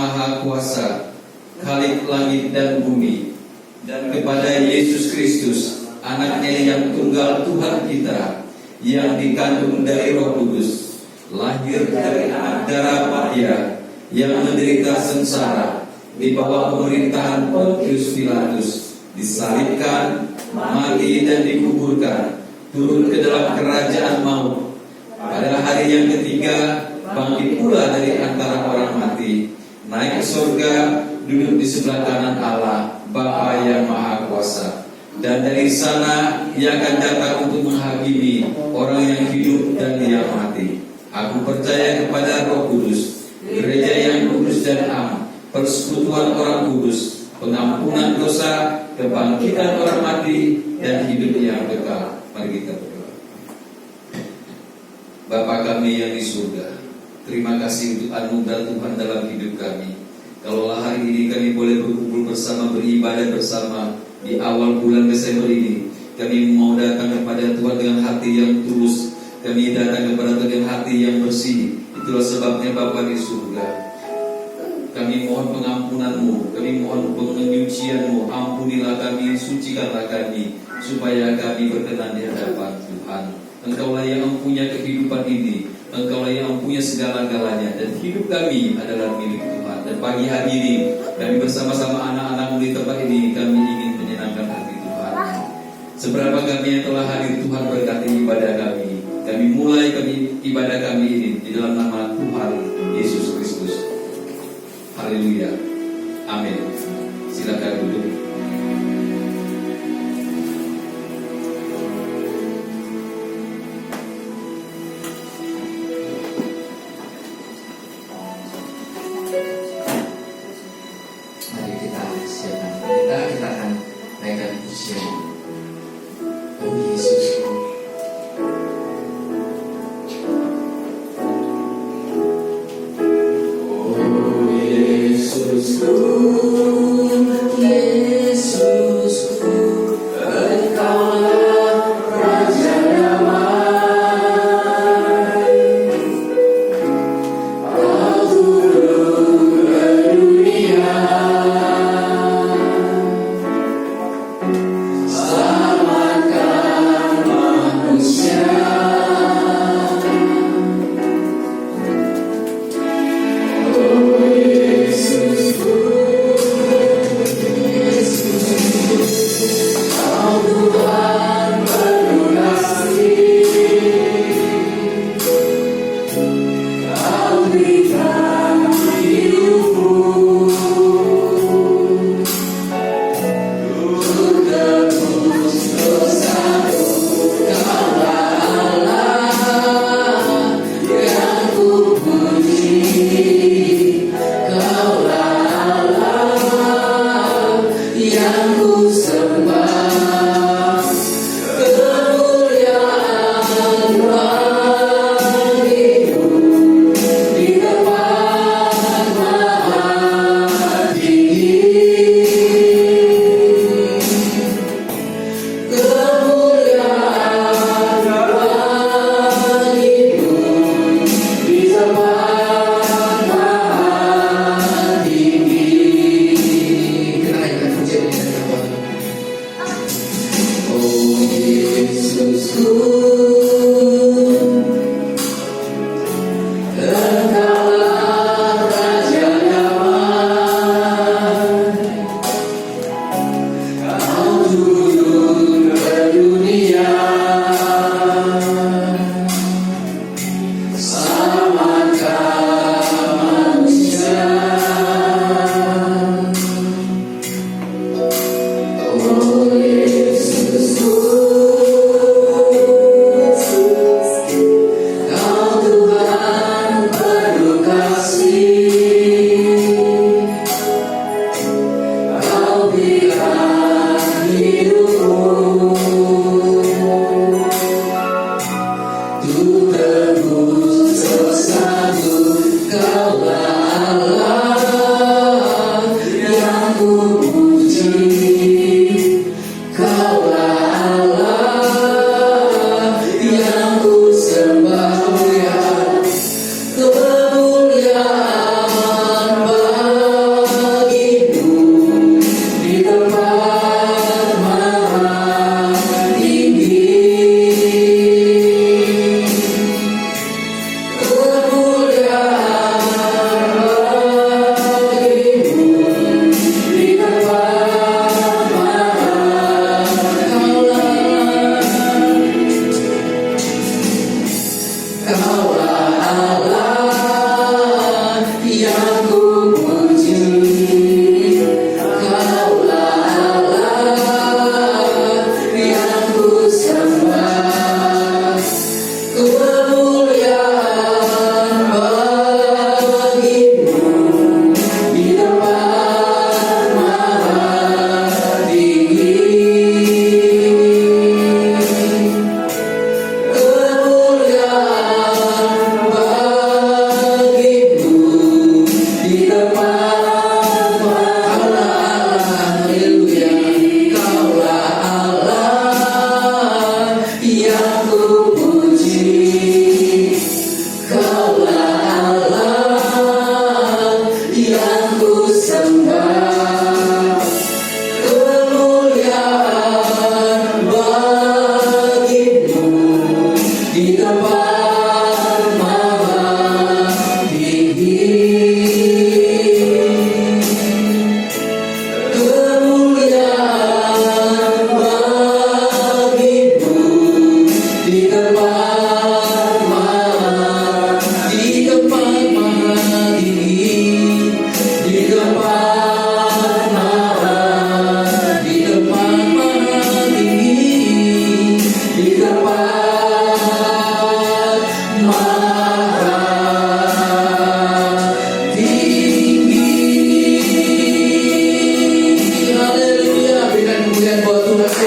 Maha Kuasa, Khalik langit dan bumi, dan kepada Yesus Kristus, anaknya yang tunggal Tuhan kita, yang dikandung dari Roh Kudus, lahir dari anak darah Maria, yang menderita sengsara di bawah pemerintahan Pontius Pilatus, disalibkan, mati dan dikuburkan, turun ke dalam kerajaan maut. Pada hari yang ketiga bangkit pula dari antara orang mati, naik ke surga, duduk di sebelah kanan Allah, Bapa yang Maha Kuasa. Dan dari sana Ia akan datang untuk menghakimi orang yang hidup dan yang mati. Aku percaya kepada Roh Kudus, gereja yang kudus dan am, persekutuan orang kudus, pengampunan dosa, kebangkitan orang mati, dan hidup yang kekal. Mari kita berdoa. Bapa kami yang di surga, terima kasih untuk anugerah Tuhan dalam hidup kami. Kalaulah hari ini kami boleh berkumpul bersama, beribadah bersama di awal bulan Desember ini, kami mau datang kepada Tuhan dengan hati yang tulus. Kami datang kepada Tuhan dengan hati yang bersih. Itulah sebabnya Bapa di surga, kami mohon pengampunan-Mu, kami mohon penyucian-Mu. Ampunilah kami, sucikanlah kami, supaya kami berkenan di hadapan Tuhan. Engkaulah yang mempunyai kehidupan ini, Engkaulah yang mempunyai segala-galanya, dan hidup kami adalah milik Tuhan. Dan pagi hari ini kami bersama-sama anak-anak-Mu di tempat ini, kami ingin menyenangkan hati Tuhan. Seberapa kami yang telah hadir, Tuhan berkati ibadah kami. Kami mulai ibadah kami ini di dalam nama Tuhan Yesus Kristus. Haleluya. Amin. Silakan duduk. Mari kita siapkan kita akan naikkan pujian. Oh Yesus. Yesus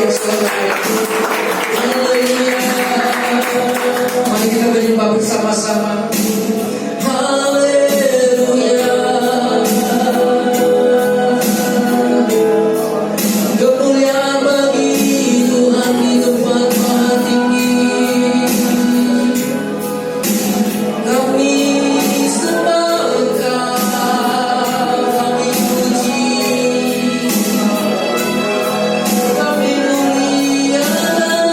Haleluya. Mari kita menyembah bersama-sama. Haleluya. Kemuliaan bagi Tuhan di tempat maha tinggi. Kami sembah Engkau, kami puji, kami muliakan,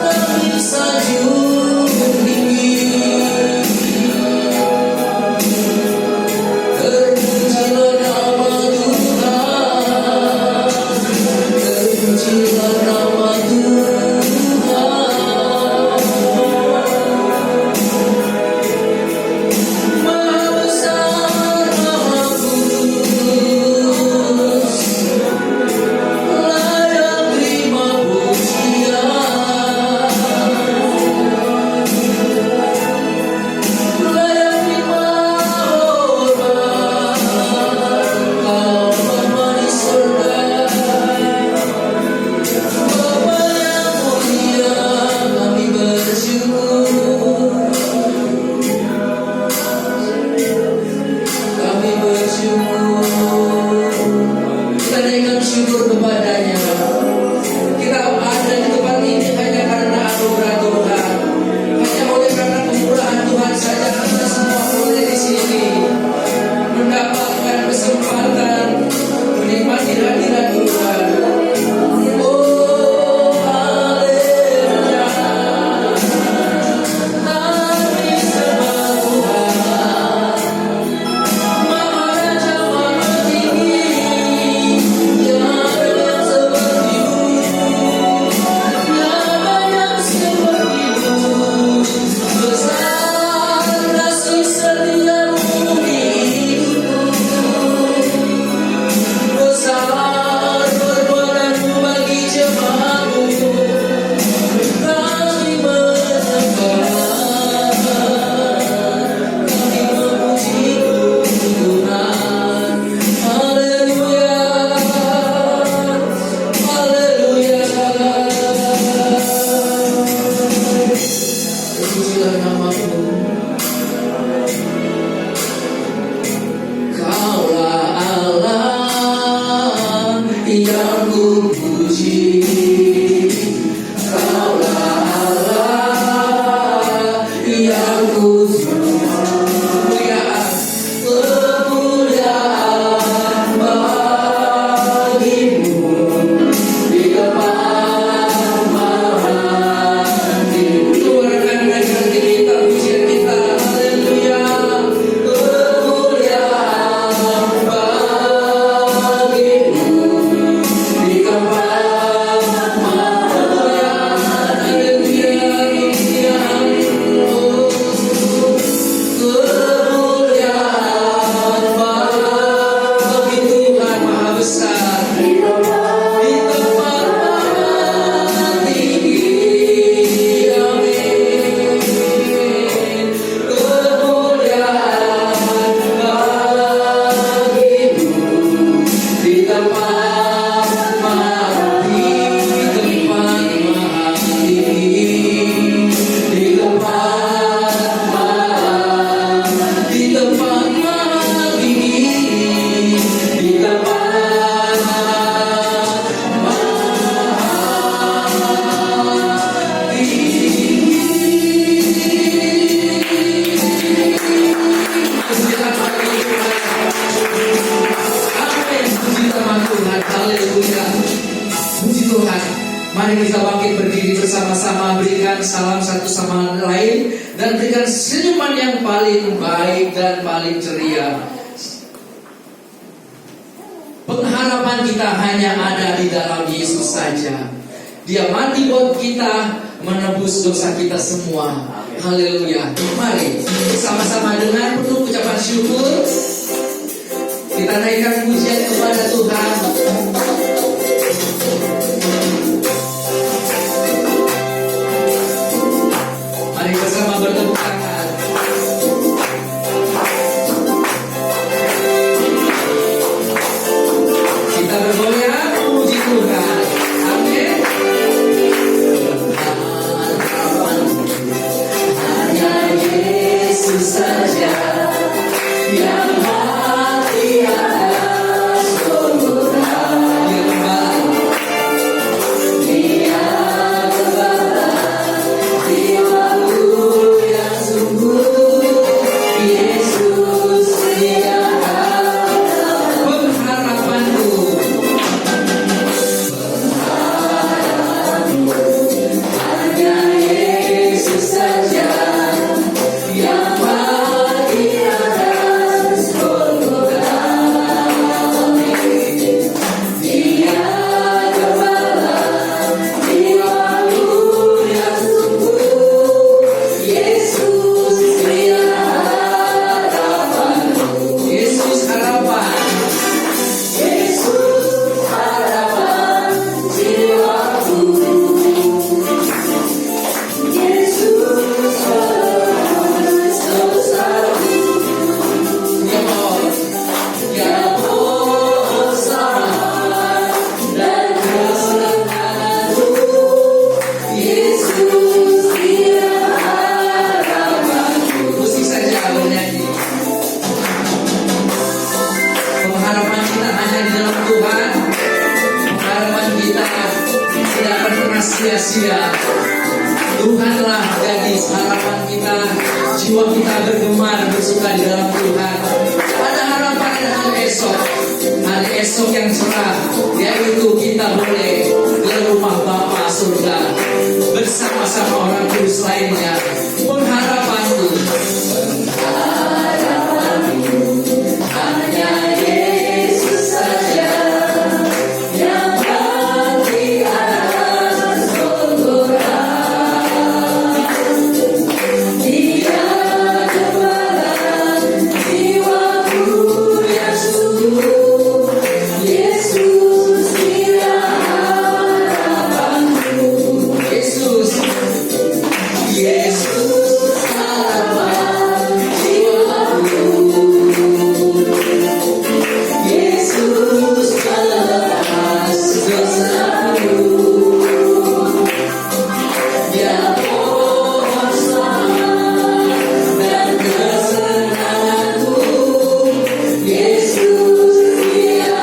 kami sanjung tinggi. Terpujilah nama Tuhan, terpujilah nama Tuhan. Maha besar, maha kudus, layak terima pujian, layak terima hormat. Kau Bapa di surga, Bapa yang mulia, kami bersyukur, kami bersyukur. Kita naikkan syukur kepadanya. Kita ada di tempat ini hanya karena anugerah Tuhan, hanya oleh karena kemurahan Tuhan saja kita semua boleh di sini mendapatkan kesempatan menikmati hadirat Tuhan. Oh, haleluya. Kami sembah Tuhan, Maharaja maha tinggi, tiada yang seperti-Mu, tiada yang seperti-Mu. Besar kasih setia-Mu di hidupku, besar perbuatan-Mu bagi jemaat-Mu. Kami menyembah, kami memuji Tuhan. Haleluya, haleluya. Terpujilah nama-Mu. Kaulah Allah yang kupuji, Kaulah Allah yang kusembah. Kemuliaan bagi-Mu di tempat maha tinggi. Keluarkan dari hati kita pujian kita. Haleluya. Kemuliaan bagi-Mu di tempat maha tinggi. Kemuliaan bagi Tuhan maha besar di tempat maha tinggi. Amin. Kemuliaan bagi-Mu di tempat maha tinggi, di tempat maha tinggi, di tempat maha, di tempat maha tinggi, di tempat maha tinggi. Puji nama Tuhan. Amin. Puji nama Tuhan. Haleluya. Puji Tuhan. Mari kita bangkit berdiri bersama-sama, berikan salam satu sama lain, dan berikan senyuman yang paling baik dan paling ceria. Pengharapan kita hanya ada di dalam Yesus saja. Dia mati buat kita, menebus dosa kita semua. Haleluya. Mari bersama-sama dengan penuh ucapan syukur kita naikkan pujian kepada Tuhan. Mari bersama bertepuk tangan. Kita bergoyang puji Tuhan. Amin. sia-sia. Tuhanlah gadis harapan kita, jiwa kita bergemar bersuka di dalam Tuhan. Ada harapan hari esok yang cerah, yaitu kita boleh ke rumah Bapa surga bersama-sama orang kudus lainnya. Pengharapanku hanya Yesus saja yang bagi atas Golgota. Dia gembala jiwaku yang sungguh. Yesus dia harapanku. Yesus harapan jiwaku. Yesus pelepas dosaku. Dia pohon selamat dan kesenanganku. Yesus dia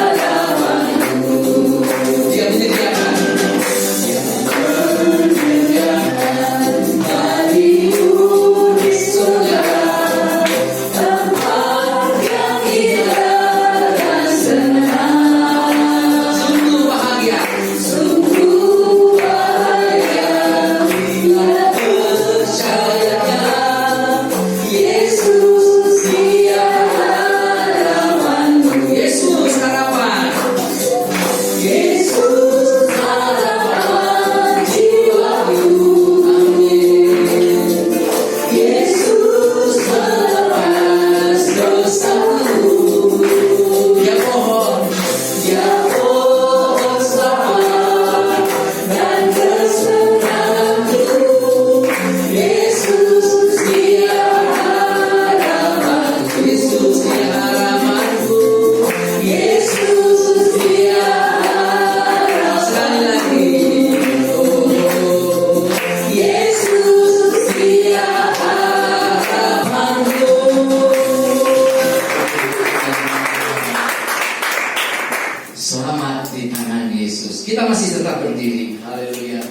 harapanku. Dia menyediakan bagiku di surga tempat yang indah dan senang. Sungguh bahagia bila percayakan Yesus dia harapanku. Yesus harapan. Yesus harapan jiwaku. Amin. Yesus melepas dosaku. Dia pohon selamat dan kesenanganku. Yesus dia harapanku. Yesus dia harapanku. Yesus dia harapanku. Sekali lagi. Oh, Yesus dia harapanku. Selamat di tangan Yesus. Kita masih tetap berdiri. Haleluya.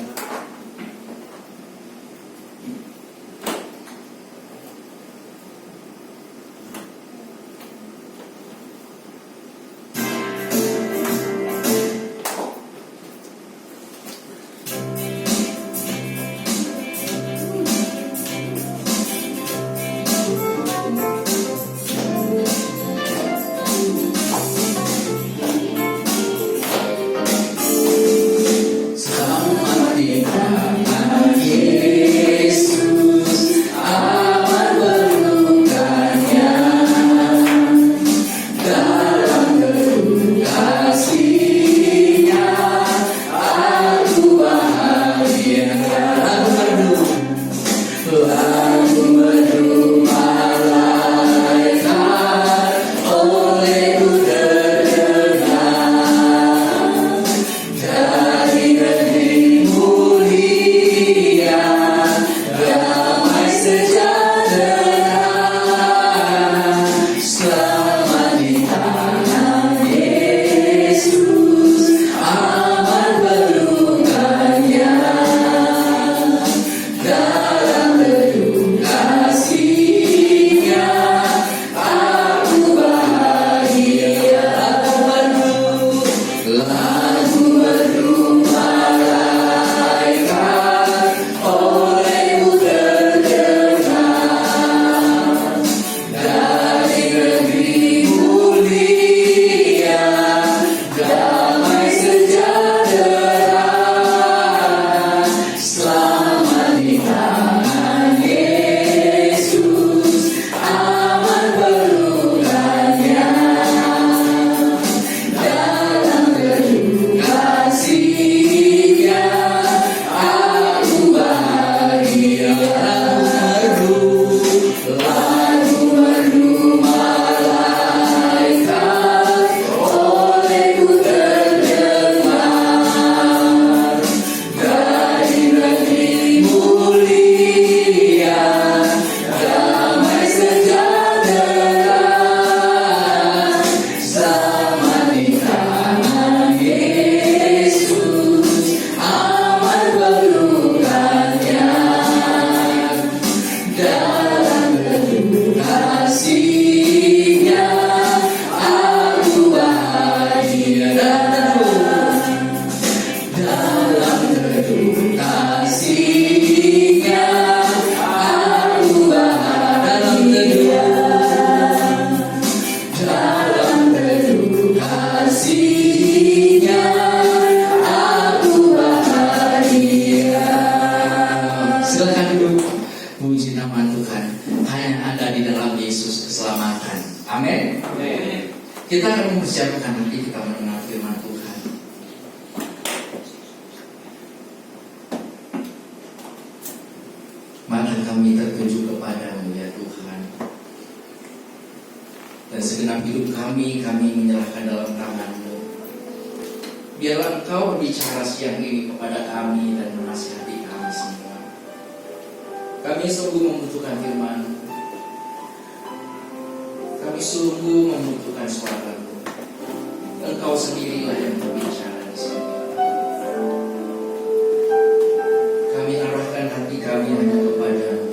Selamat di bahagia dalam teduh kasih-Nya. Aku bahagia dalam teduh kasih-Nya. Aku bahagia. Silakan duduk. Puji nama Tuhan. Hanya ada di dalam Yesus keselamatan. Amin. Kita akan mempersiapkan nanti kita mendengar firman Tuhan. Maka kami tertuju kepadamu ya Tuhan. Dan segenap hidup kami menyerahkan dalam tangan-Mu. Biarlah Engkau berbicara siang ini kepada kami dan menasihati kami semua. Kami sungguh membutuhkan firman-Mu. Kami sungguh membutuhkan suara-Mu. Engkau sendirilah yang berbicara di sini. Kami arahkan hati kami hanya kepada-Mu.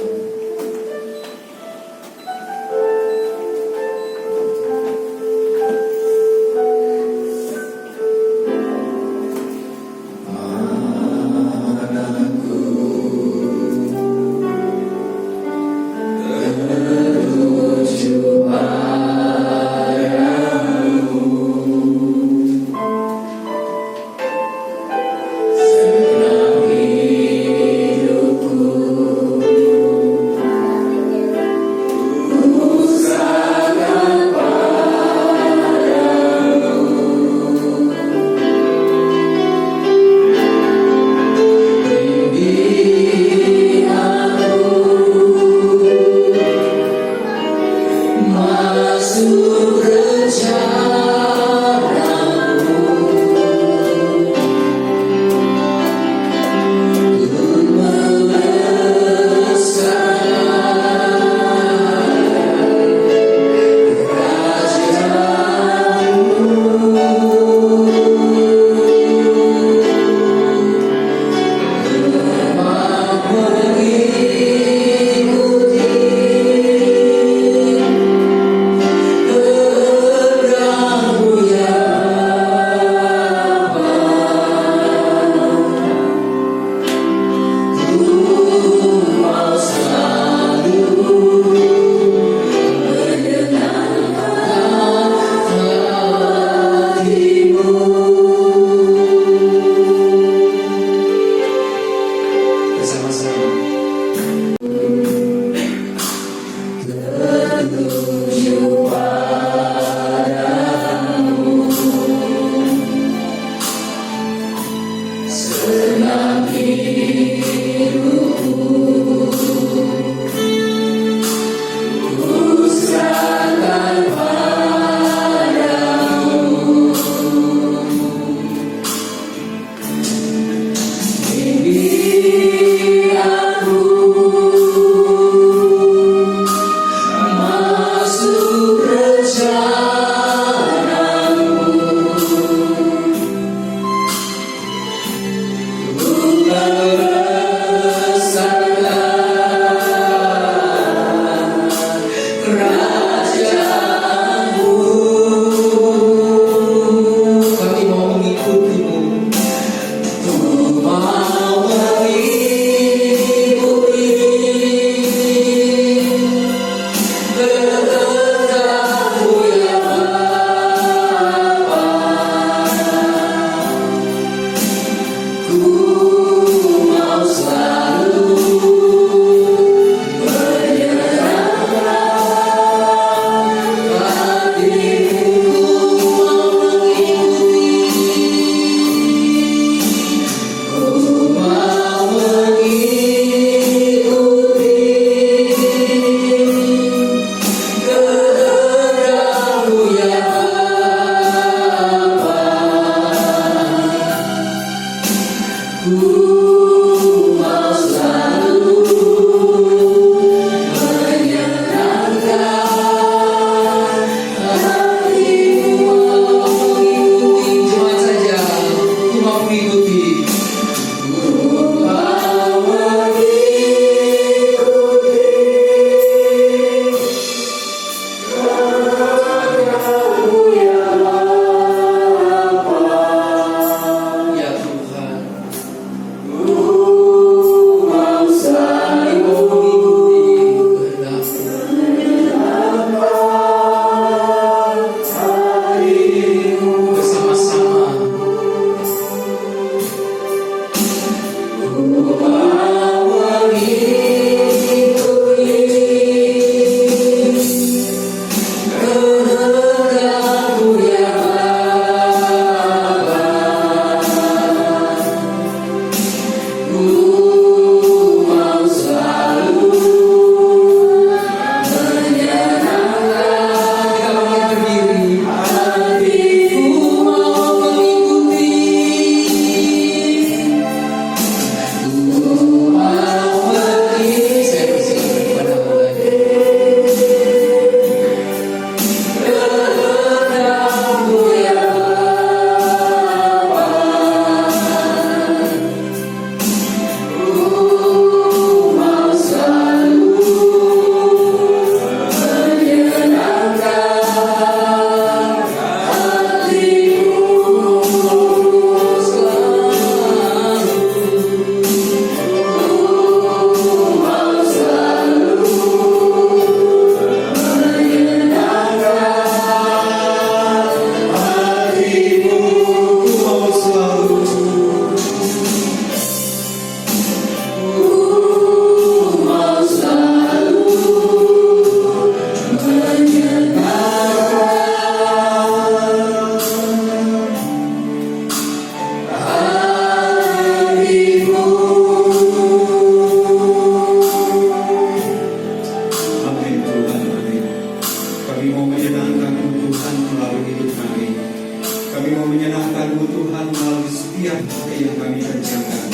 Kami mau menyenangkan-Mu Tuhan melalui setiap hari yang kami kerjakan.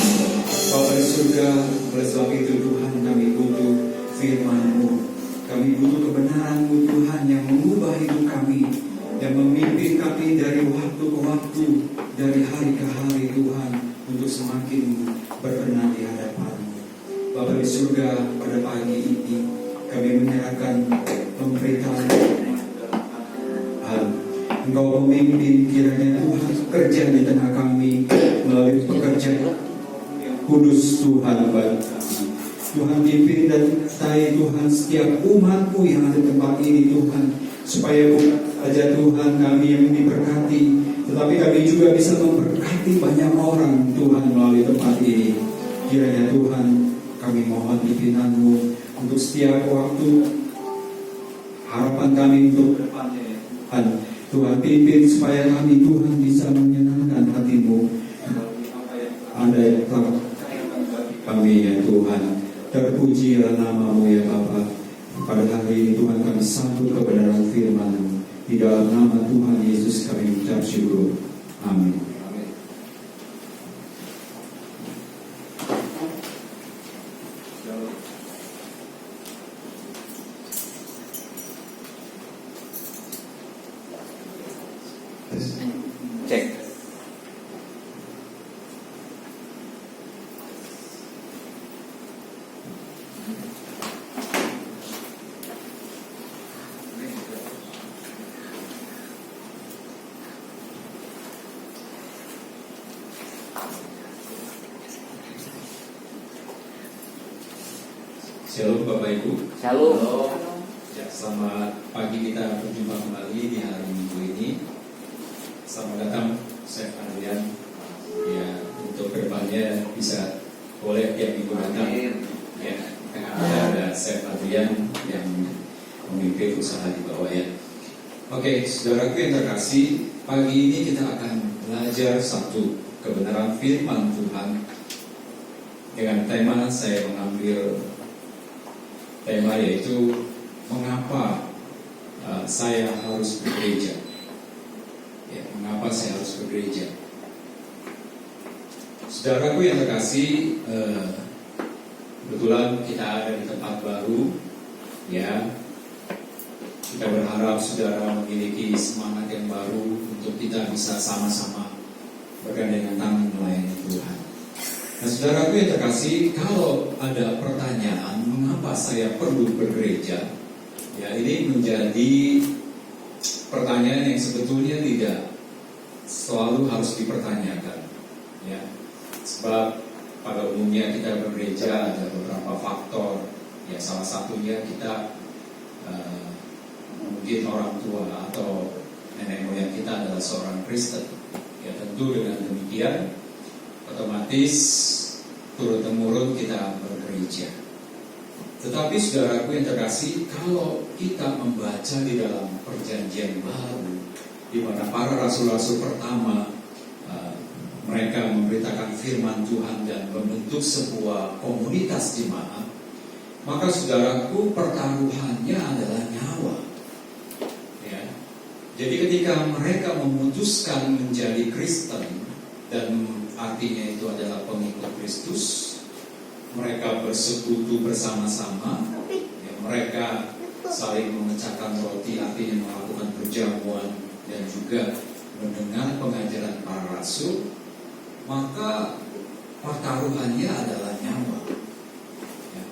Bapa di surga, oleh sebab itu Tuhan kami butuh firman-Mu. Kami butuh kebenaran-Mu Tuhan yang mengubah hidup kami, yang memimpin kami dari waktu ke waktu, dari hari ke hari Tuhan, untuk semakin berkenan di hadapan-Mu. Bapa di surga, pada pagi ini kami menyerahkan pemberitaan Engkau memimpin, kiranya Tuhan kerja di tengah kami melalui pekerjaan kudus Tuhan Bapa. Tuhan pimpin dan sertai Tuhan setiap umat-Mu yang ada di tempat ini Tuhan, supaya bukan saja Tuhan kami yang diberkati, tetapi kami juga bisa memberkati banyak orang Tuhan melalui tempat ini. Kiranya Tuhan kami mohon pimpinan-Mu untuk setiap waktu, harapan kami untuk depannya Tuhan. Tuhan pimpin supaya kami Tuhan bisa menyenangkan hati-Mu apa yang ada yang telah kami ya Tuhan. Terpujilah nama-Mu ya Bapa. Pada hari ini Tuhan kami sambut kebenaran firman-Mu. Di dalam nama Tuhan Yesus kami mengucap syukur. Amin. Cek. Shalom Bapak Ibu. Shalom. Ya, selamat pagi, kita berjumpa kembali di hari Minggu ini. Selamat datang Chef Adrian. Ya, untuk kedepannya bisa boleh tiap minggu datang. Ya, karena ada Chef Adrian yang memimpin usaha di bawah ya. Oke, saudaraku yang terkasih, pagi ini kita akan belajar satu kebenaran firman Tuhan. Dengan tema saya mengambil tema yaitu mengapa saya harus bergereja. Ya, mengapa saya harus bergereja? Saudaraku yang terkasih, kebetulan kita ada di tempat baru, ya. Kita berharap saudara memiliki semangat yang baru untuk kita bisa sama-sama bergandengan tangan melayani Tuhan. Nah, saudaraku yang terkasih, kalau ada pertanyaan mengapa saya perlu bergereja, ya ini menjadi pertanyaan yang sebetulnya tidak selalu harus dipertanyakan, ya. Sebab pada umumnya kita bergereja ada beberapa faktor, ya salah satunya kita mungkin orang tua atau nenek moyang kita adalah seorang Kristen, ya tentu dengan demikian otomatis turun-temurun kita bergereja. Tetapi saudaraku yang terkasih, kalau kita membaca di dalam perjanjian baru, di mana para rasul-rasul pertama mereka memberitakan firman Tuhan dan membentuk sebuah komunitas jemaat, maka saudaraku pertaruhannya adalah nyawa. Ya. Jadi ketika mereka memutuskan menjadi Kristen, dan artinya itu adalah pengikut Kristus, mereka bersekutu bersama-sama, ya, mereka saling memecahkan roti, artinya melakukan perjamuan dan juga mendengar pengajaran para rasul, maka pertaruhannya adalah nyawa. Ya.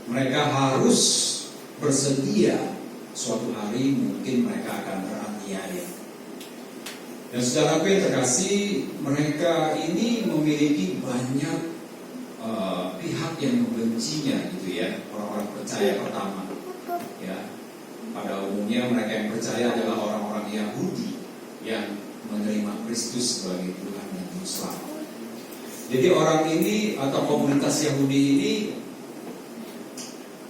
Mereka harus bersedia suatu hari mungkin mereka akan teraniaya. Dan saudaraku yang terkasih, mereka ini memiliki banyak pihak yang membencinya, gitu ya, orang-orang percaya pertama. Ya, pada umumnya mereka yang percaya adalah orang-orang Yahudi yang menerima Kristus sebagai Tuhan dan Juru Selamat. Jadi orang ini atau komunitas Yahudi ini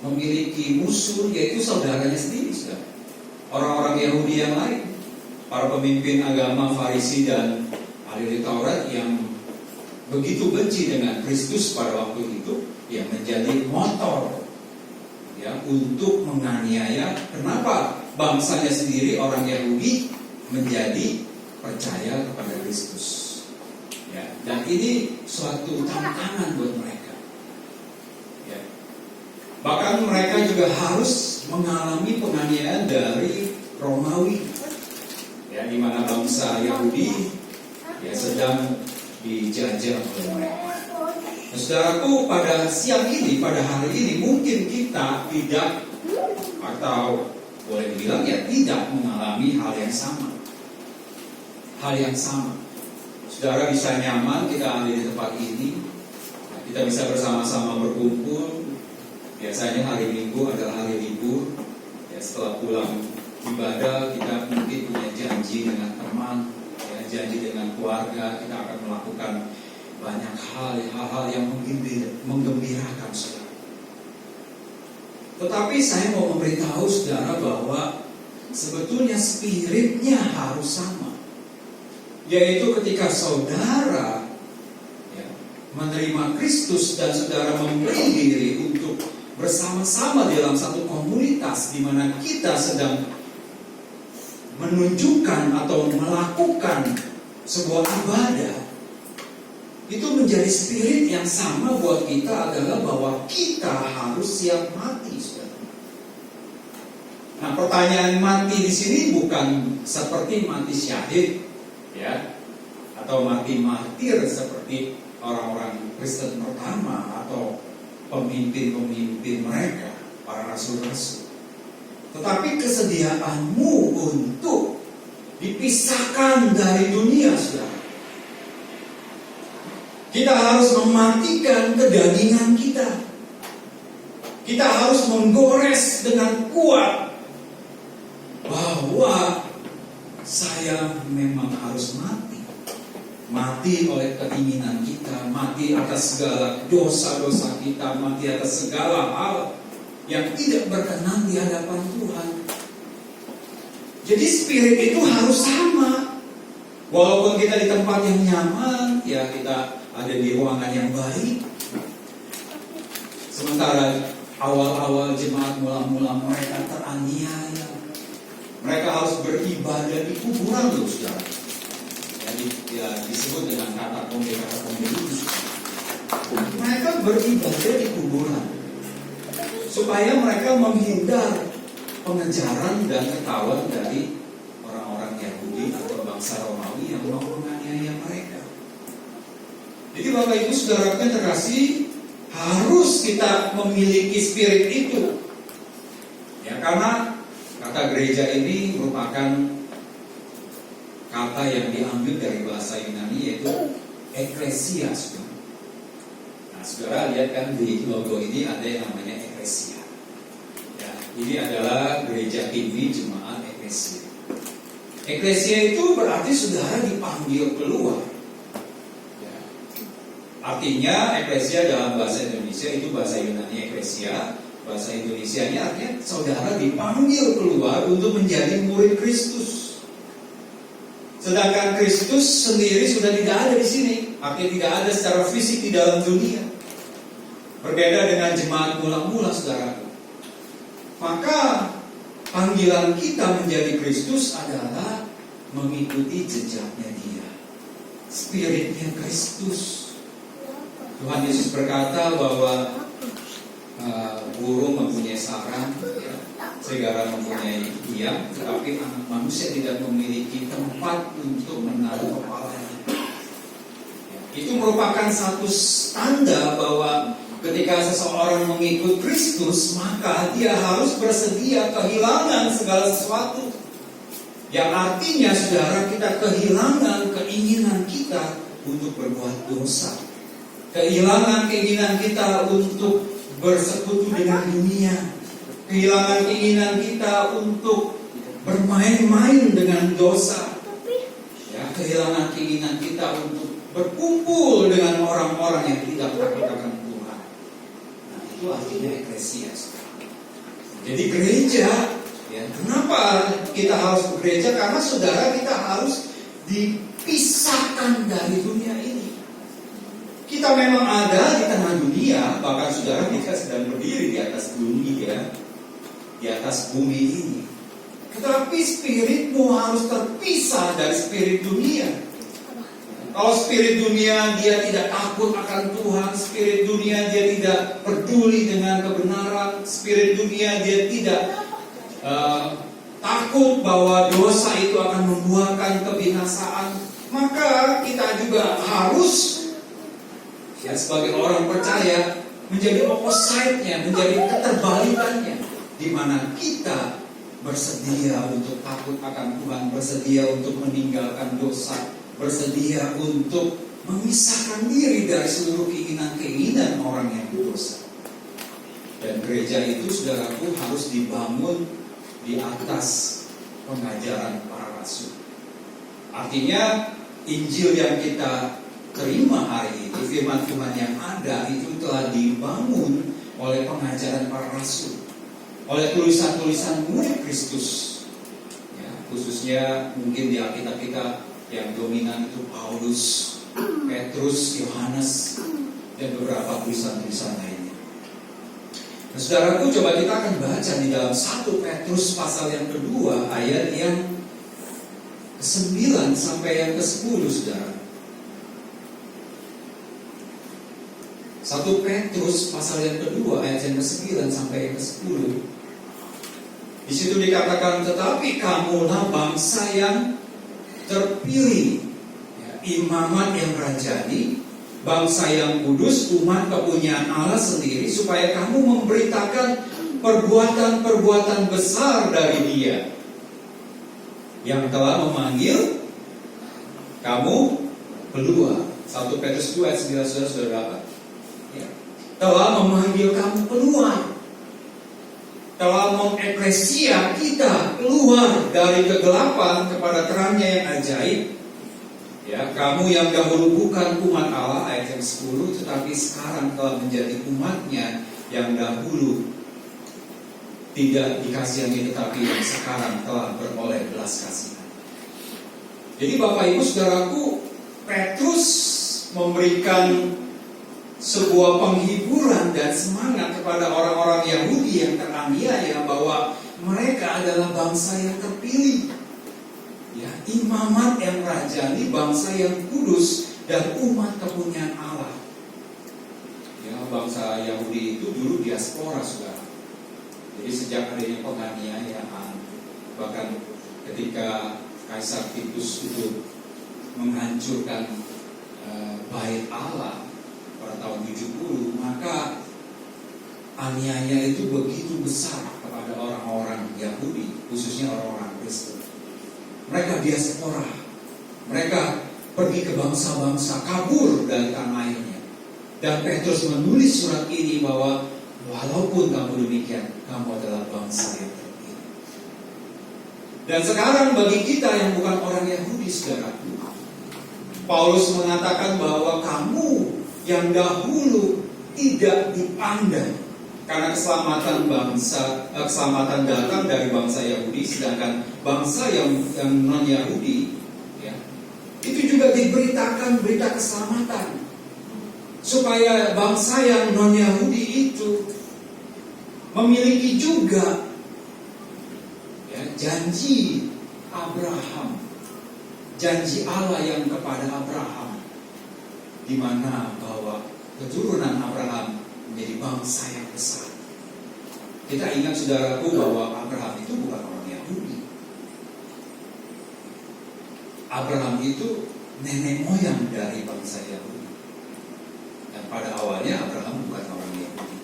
memiliki musuh, yaitu saudaranya sendiri, saudara. Orang-orang Yahudi yang lain, para pemimpin agama Farisi dan ahli Taurat yang begitu benci dengan Kristus pada waktu itu, yang menjadi motor, ya, untuk menganiaya. Kenapa bangsanya sendiri orang Yahudi menjadi percaya kepada Kristus. Ya, dan ini suatu tantangan buat mereka. Ya. Bahkan mereka juga harus mengalami penganiayaan dari Romawi, ya, di mana bangsa Yahudi ya sedang dijajah oleh mereka. Nah, saudaraku, pada siang ini, pada hari ini mungkin kita tidak, atau boleh dibilang ya tidak mengalami hal yang sama. Hal yang sama. Saudara bisa nyaman kita ada di tempat ini, kita bisa bersama-sama berkumpul. Biasanya hari Minggu adalah hari libur. Ya, setelah pulang ibadah kita mungkin punya janji dengan teman, ya, janji dengan keluarga, kita akan melakukan banyak hal-hal yang menggembirakan saudara. Tetapi saya mau memberitahu saudara bahwa sebetulnya spiritnya harus sama. Yaitu ketika saudara ya, menerima Kristus dan saudara memberi diri untuk bersama-sama dalam satu komunitas di mana kita sedang menunjukkan atau melakukan sebuah ibadah, itu menjadi spirit yang sama buat kita adalah bahwa kita harus siap mati, saudara. Nah, pertanyaan mati di sini bukan seperti mati syahid, ya, atau mati martir seperti orang-orang Kristen pertama atau pemimpin-pemimpin mereka, para rasul-rasul. Tetapi kesediaanmu untuk dipisahkan dari dunia, saudara. Kita harus mematikan kedagingan kita. Kita harus menggores dengan kuat bahwa saya memang harus mati. Mati oleh keinginan kita, mati atas segala dosa-dosa kita, mati atas segala hal yang tidak berkenan di hadapan Tuhan. Jadi spirit itu harus sama. Walaupun kita di tempat yang nyaman, ya kita ada di ruangan yang baik. Sementara awal-awal jemaat mula-mula mereka teraniaya. Mereka harus beribadah di kuburan loh, saudara. Jadi ya, disebut dengan kata kombe. Mereka beribadah di kuburan supaya mereka menghindar pengejaran dan ketahuan dari orang-orang Yahudi atau bangsa Romawi yang mau menganiaya mereka. Jadi Bapak Ibu Saudara yang terkasih, harus kita memiliki spirit itu. Ya, karena kata gereja ini merupakan kata yang diambil dari bahasa Yunani yaitu eklesia, saudara. Nah, saudara lihat kan di logo ini ada yang namanya eklesia. Ya, ini adalah gereja ini jemaat eklesia. Eklesia itu berarti saudara dipanggil keluar. Artinya eklesia dalam bahasa Indonesia itu bahasa Yunani eklesia, bahasa Indonesianya artinya saudara dipanggil keluar untuk menjadi murid Kristus. Sedangkan Kristus sendiri sudah tidak ada di sini, artinya tidak ada secara fisik di dalam dunia. Berbeda dengan jemaat mula-mula, saudara. Maka panggilan kita menjadi Kristus adalah mengikuti jejaknya Dia, spiritnya Kristus. Tuhan Yesus berkata bahwa burung mempunyai sarang, ya, serigala mempunyai tiang, tetapi anak manusia tidak memiliki tempat untuk menaruh kepalanya. Ya, itu merupakan satu tanda bahwa ketika seseorang mengikut Kristus, maka dia harus bersedia kehilangan segala sesuatu. Yang artinya, saudara, kita kehilangan keinginan kita untuk berbuat dosa. Kehilangan keinginan kita untuk bersekutu dengan dunia. Kehilangan keinginan kita untuk bermain-main dengan dosa. Ya, kehilangan keinginan kita untuk berkumpul dengan orang-orang yang tidak takut akan Tuhan. Nah, itu artinya eklesia. Jadi gereja, ya, kenapa kita harus begereja? Karena saudara, kita harus dipisahkan dari dunia ini. Kita memang ada di tengah dunia, bahkan saudara kita sedang berdiri di atas dunia, di atas bumi ini. Tetapi spiritmu harus terpisah dari spirit dunia. Kalau spirit dunia dia tidak takut akan Tuhan, spirit dunia dia tidak peduli dengan kebenaran, spirit dunia dia tidak takut bahwa dosa itu akan membuahkan kebinasaan, maka kita juga harus sebagai orang percaya menjadi opposite-nya, menjadi keterbalikannya, di mana kita bersedia untuk takut akan Tuhan, bersedia untuk meninggalkan dosa, bersedia untuk memisahkan diri dari seluruh keinginan-keinginan orang yang berdosa. Dan gereja itu, saudaraku, harus dibangun di atas pengajaran para rasul. Artinya Injil yang kita terima hari ini, firman Tuhan yang ada itu telah dibangun oleh pengajaran para rasul, oleh tulisan-tulisan murid Kristus. Ya, khususnya mungkin di Alkitab kita yang dominan itu Paulus, Petrus, Yohanes, dan beberapa tulisan-tulisan lainnya. Nah, saudaraku, coba kita akan baca di dalam 1 Petrus pasal yang kedua, ayat yang ke-9 sampai yang ke-10, saudara. 1 Petrus pasal yang kedua, ayat yang ke-9 sampai yang ke-10. Di situ dikatakan, tetapi kamulah bangsa yang terpilih, ya, imamat yang rajani, bangsa yang kudus, umat kepunyaan Allah sendiri, supaya kamu memberitakan perbuatan-perbuatan besar dari Dia yang telah memanggil kamu keluar. 1 Petrus 2 ayat 9, saudara dapat. Ya. Telah memanggil kamu keluar, telah mengeklesia kita keluar dari kegelapan kepada terangnya yang ajaib. Ya, kamu yang dahulu bukan umat Allah, ayat yang 10, tetapi sekarang telah menjadi umatnya, yang dahulu tidak dikasihani tetapi yang sekarang telah beroleh belas kasihan. Jadi Bapak Ibu Saudaraku, Petrus memberikan sebuah penghiburan dan semangat kepada orang-orang Yahudi yang teraniaya bahwa mereka adalah bangsa yang terpilih, ya, imamat yang rajani, bangsa yang kudus, dan umat kepunyaan Allah. Ya, bangsa Yahudi itu dulu diaspora, saudara. Jadi sejak adanya penganiayaan, bahkan ketika Kaisar Titus itu menghancurkan bait Allah pada tahun 70, maka aniaya itu begitu besar kepada orang-orang Yahudi, khususnya orang-orang Kristen. Mereka diaspora, mereka pergi ke bangsa-bangsa, kabur dari tanah airnya. Dan Petrus menulis surat ini bahwa walaupun kamu demikian, kamu adalah bangsa yang terpilih. Dan sekarang bagi kita yang bukan orang Yahudi, saudaraku, Paulus mengatakan bahwa kamu yang dahulu tidak dipandang karena keselamatan datang dari bangsa Yahudi, sedangkan bangsa yang non Yahudi, ya, itu juga diberitakan berita keselamatan, supaya bangsa yang non Yahudi itu memiliki juga, ya, janji Abraham, janji Allah yang kepada Abraham, di mana bahwa keturunan Abraham menjadi bangsa yang besar. Kita ingat, saudaraku, bahwa Abraham itu bukan orang Yahudi. Abraham itu nenek moyang dari bangsa Yahudi. Dan pada awalnya Abraham bukan orang Yahudi.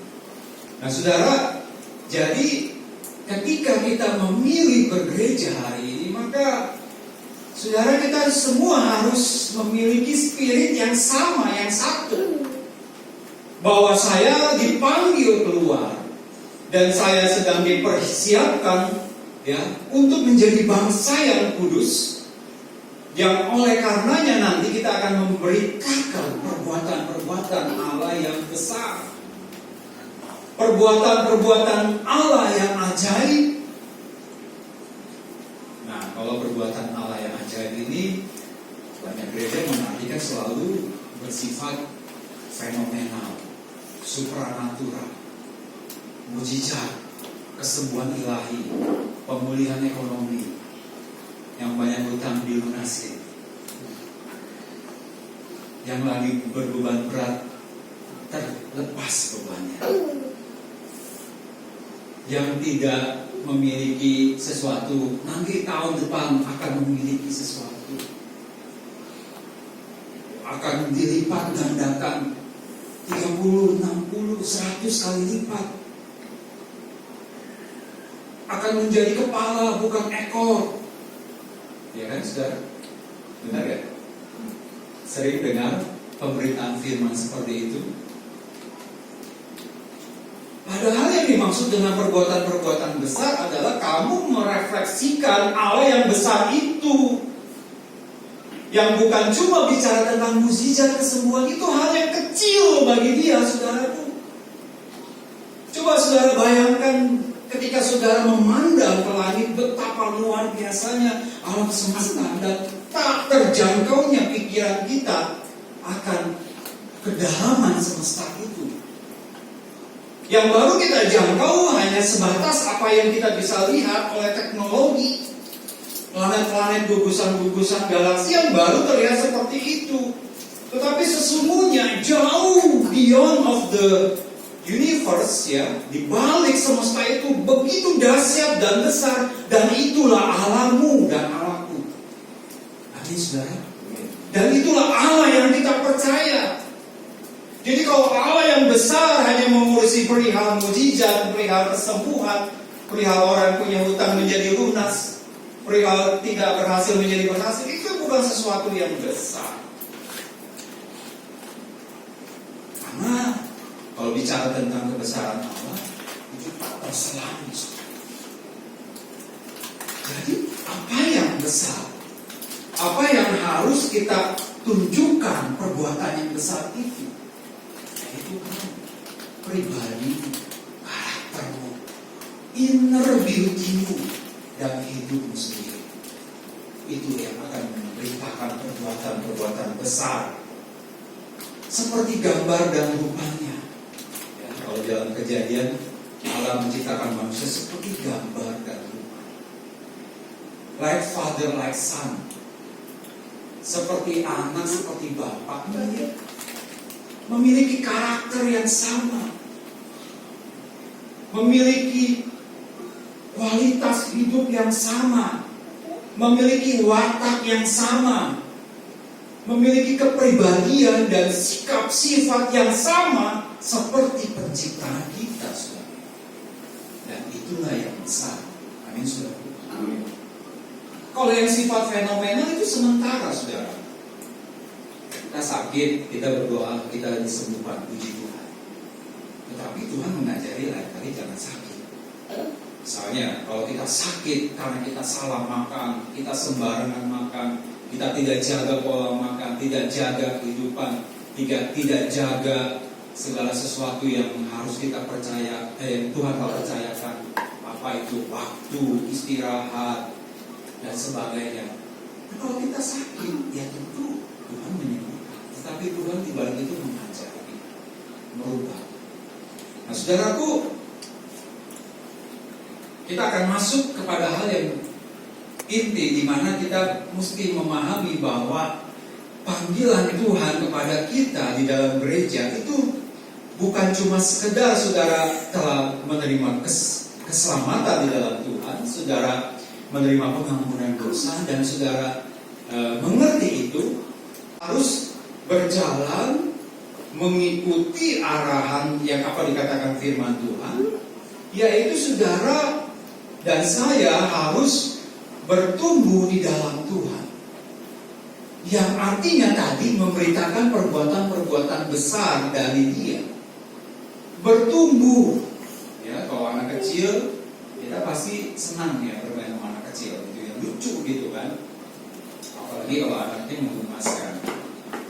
Nah, saudara, jadi ketika kita memilih bergereja hari ini, maka saudara, kita semua harus memiliki spirit yang sama, yang satu. Bahwa saya dipanggil keluar dan saya sedang dipersiapkan, ya, untuk menjadi bangsa yang kudus, yang oleh karenanya nanti kita akan memberitakan perbuatan-perbuatan Allah yang besar, perbuatan-perbuatan Allah yang ajaib. Nah, kalau perbuatan Allah yang ajaib ini, banyak gereja mengartikan selalu bersifat fenomenal, supranatural, mujizat, kesembuhan ilahi, pemulihan ekonomi, yang banyak hutang dilunasi, yang lagi berbeban berat terlepas bebannya, yang tidak memiliki sesuatu nanti tahun depan akan memiliki sesuatu, akan dilipat gandakan 30, 60, 100 kali lipat, akan menjadi kepala bukan ekor. Ya kan saudara? Benar ya? Sering dengar pemberitaan firman seperti itu. Padahal yang dimaksud dengan perbuatan-perbuatan besar adalah kamu merefleksikan Allah yang besar itu, yang bukan cuma bicara tentang mukjizat kesembuhan. Itu hal yang kecil bagi dia, saudaraku. Coba saudara bayangkan ketika saudara memandang ke langit, betapa luar biasanya alam semesta dan tak terjangkaunya pikiran kita akan kedalaman semesta itu. Yang baru kita jangkau hanya sebatas apa yang kita bisa lihat oleh teknologi. Planet-planet, gugusan-gugusan galaksi yang baru terlihat seperti itu. Tetapi sesungguhnya jauh beyond of the universe, ya, di balik semesta itu begitu dahsyat dan besar, dan itulah Allahmu dan Allahku. Amin, saudara. Dan itulah Allah yang kita percaya. Jadi kalau Allah yang besar hanya mengurusi perihal mukjizat, perihal kesembuhan, perihal orang punya hutang menjadi lunas, perihal tidak berhasil menjadi berhasil, itu bukan sesuatu yang besar. Karena kalau bicara tentang kebesaran Allah, itu tak terselang. Jadi apa yang besar? Apa yang harus kita tunjukkan perbuatan yang besar itu? Yaitu pribadi, karaktermu, inner beauty-mu, dan hidupmu sendiri. Itu yang akan memberitakan perbuatan-perbuatan besar, seperti gambar dan rupanya. Ya, kalau dalam Kejadian, Allah menciptakan manusia seperti gambar dan rupa, like father, like son, seperti anak, seperti bapak, memiliki karakter yang sama, memiliki kualitas hidup yang sama, memiliki watak yang sama, memiliki kepribadian dan sikap sifat yang sama seperti penciptaan kita, saudara. Dan itulah yang besar. Amin, saudara. Amin. Kalau yang sifat fenomenal itu sementara, saudara. Kita sakit, kita berdoa, kita disembuhkan, puji Tuhan. Tetapi Tuhan mengajari lain kali jangan sakit. Misalnya, kalau kita sakit karena kita salah makan, kita sembarangan makan, kita tidak jaga pola makan, tidak jaga kehidupan, tidak jaga segala sesuatu yang harus kita percaya, yang Tuhan percayakan, apa itu waktu istirahat dan sebagainya. Nah, kalau kita sakit, ya tentu Tuhan menyembuhkan. Tetapi Tuhan di balik itu mengajari, merubah. Nah, saudaraku, kita akan masuk kepada hal yang inti, di mana kita mesti memahami bahwa panggilan Tuhan kepada kita di dalam gereja itu bukan cuma sekedar saudara telah menerima keselamatan di dalam Tuhan, saudara menerima pengampunan dosa, dan saudara mengerti itu, harus berjalan mengikuti arahan yang apa dikatakan firman Tuhan, yaitu saudara dan saya harus bertumbuh di dalam Tuhan. Yang artinya tadi memberitakan perbuatan-perbuatan besar dari Dia. Bertumbuh. Ya, kalau anak kecil kita pasti senang ya bermain sama anak kecil gitu ya, lucu gitu kan. Apalagi kalau anaknya menggemaskan.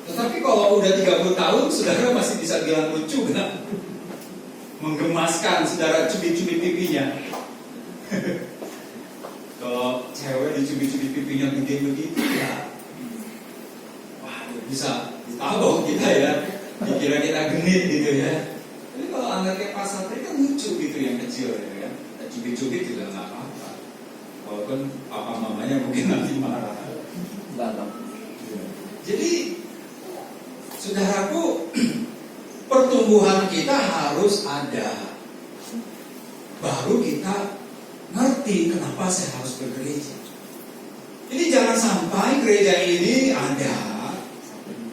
Tetapi kalau udah 30 tahun, saudara masih bisa bilang lucu kan? Menggemaskan, saudara cubit-cubit pipinya. Kalau cewek dicubit-cubit pipinya gede begitu ya, waduh, bisa ditabok kita ya, dikira kita genit gitu ya. Tapi kalau anaknya Pak Satri kan lucu gitu yang kecil ya kan, kita cubit-cubit juga nggak apa-apa. Walaupun papa mamanya mungkin nanti marah. Jadi, saudaraku, pertumbuhan kita harus ada. Baru kita ngerti kenapa saya harus bergereja. Jadi jangan sampai gereja ini ada,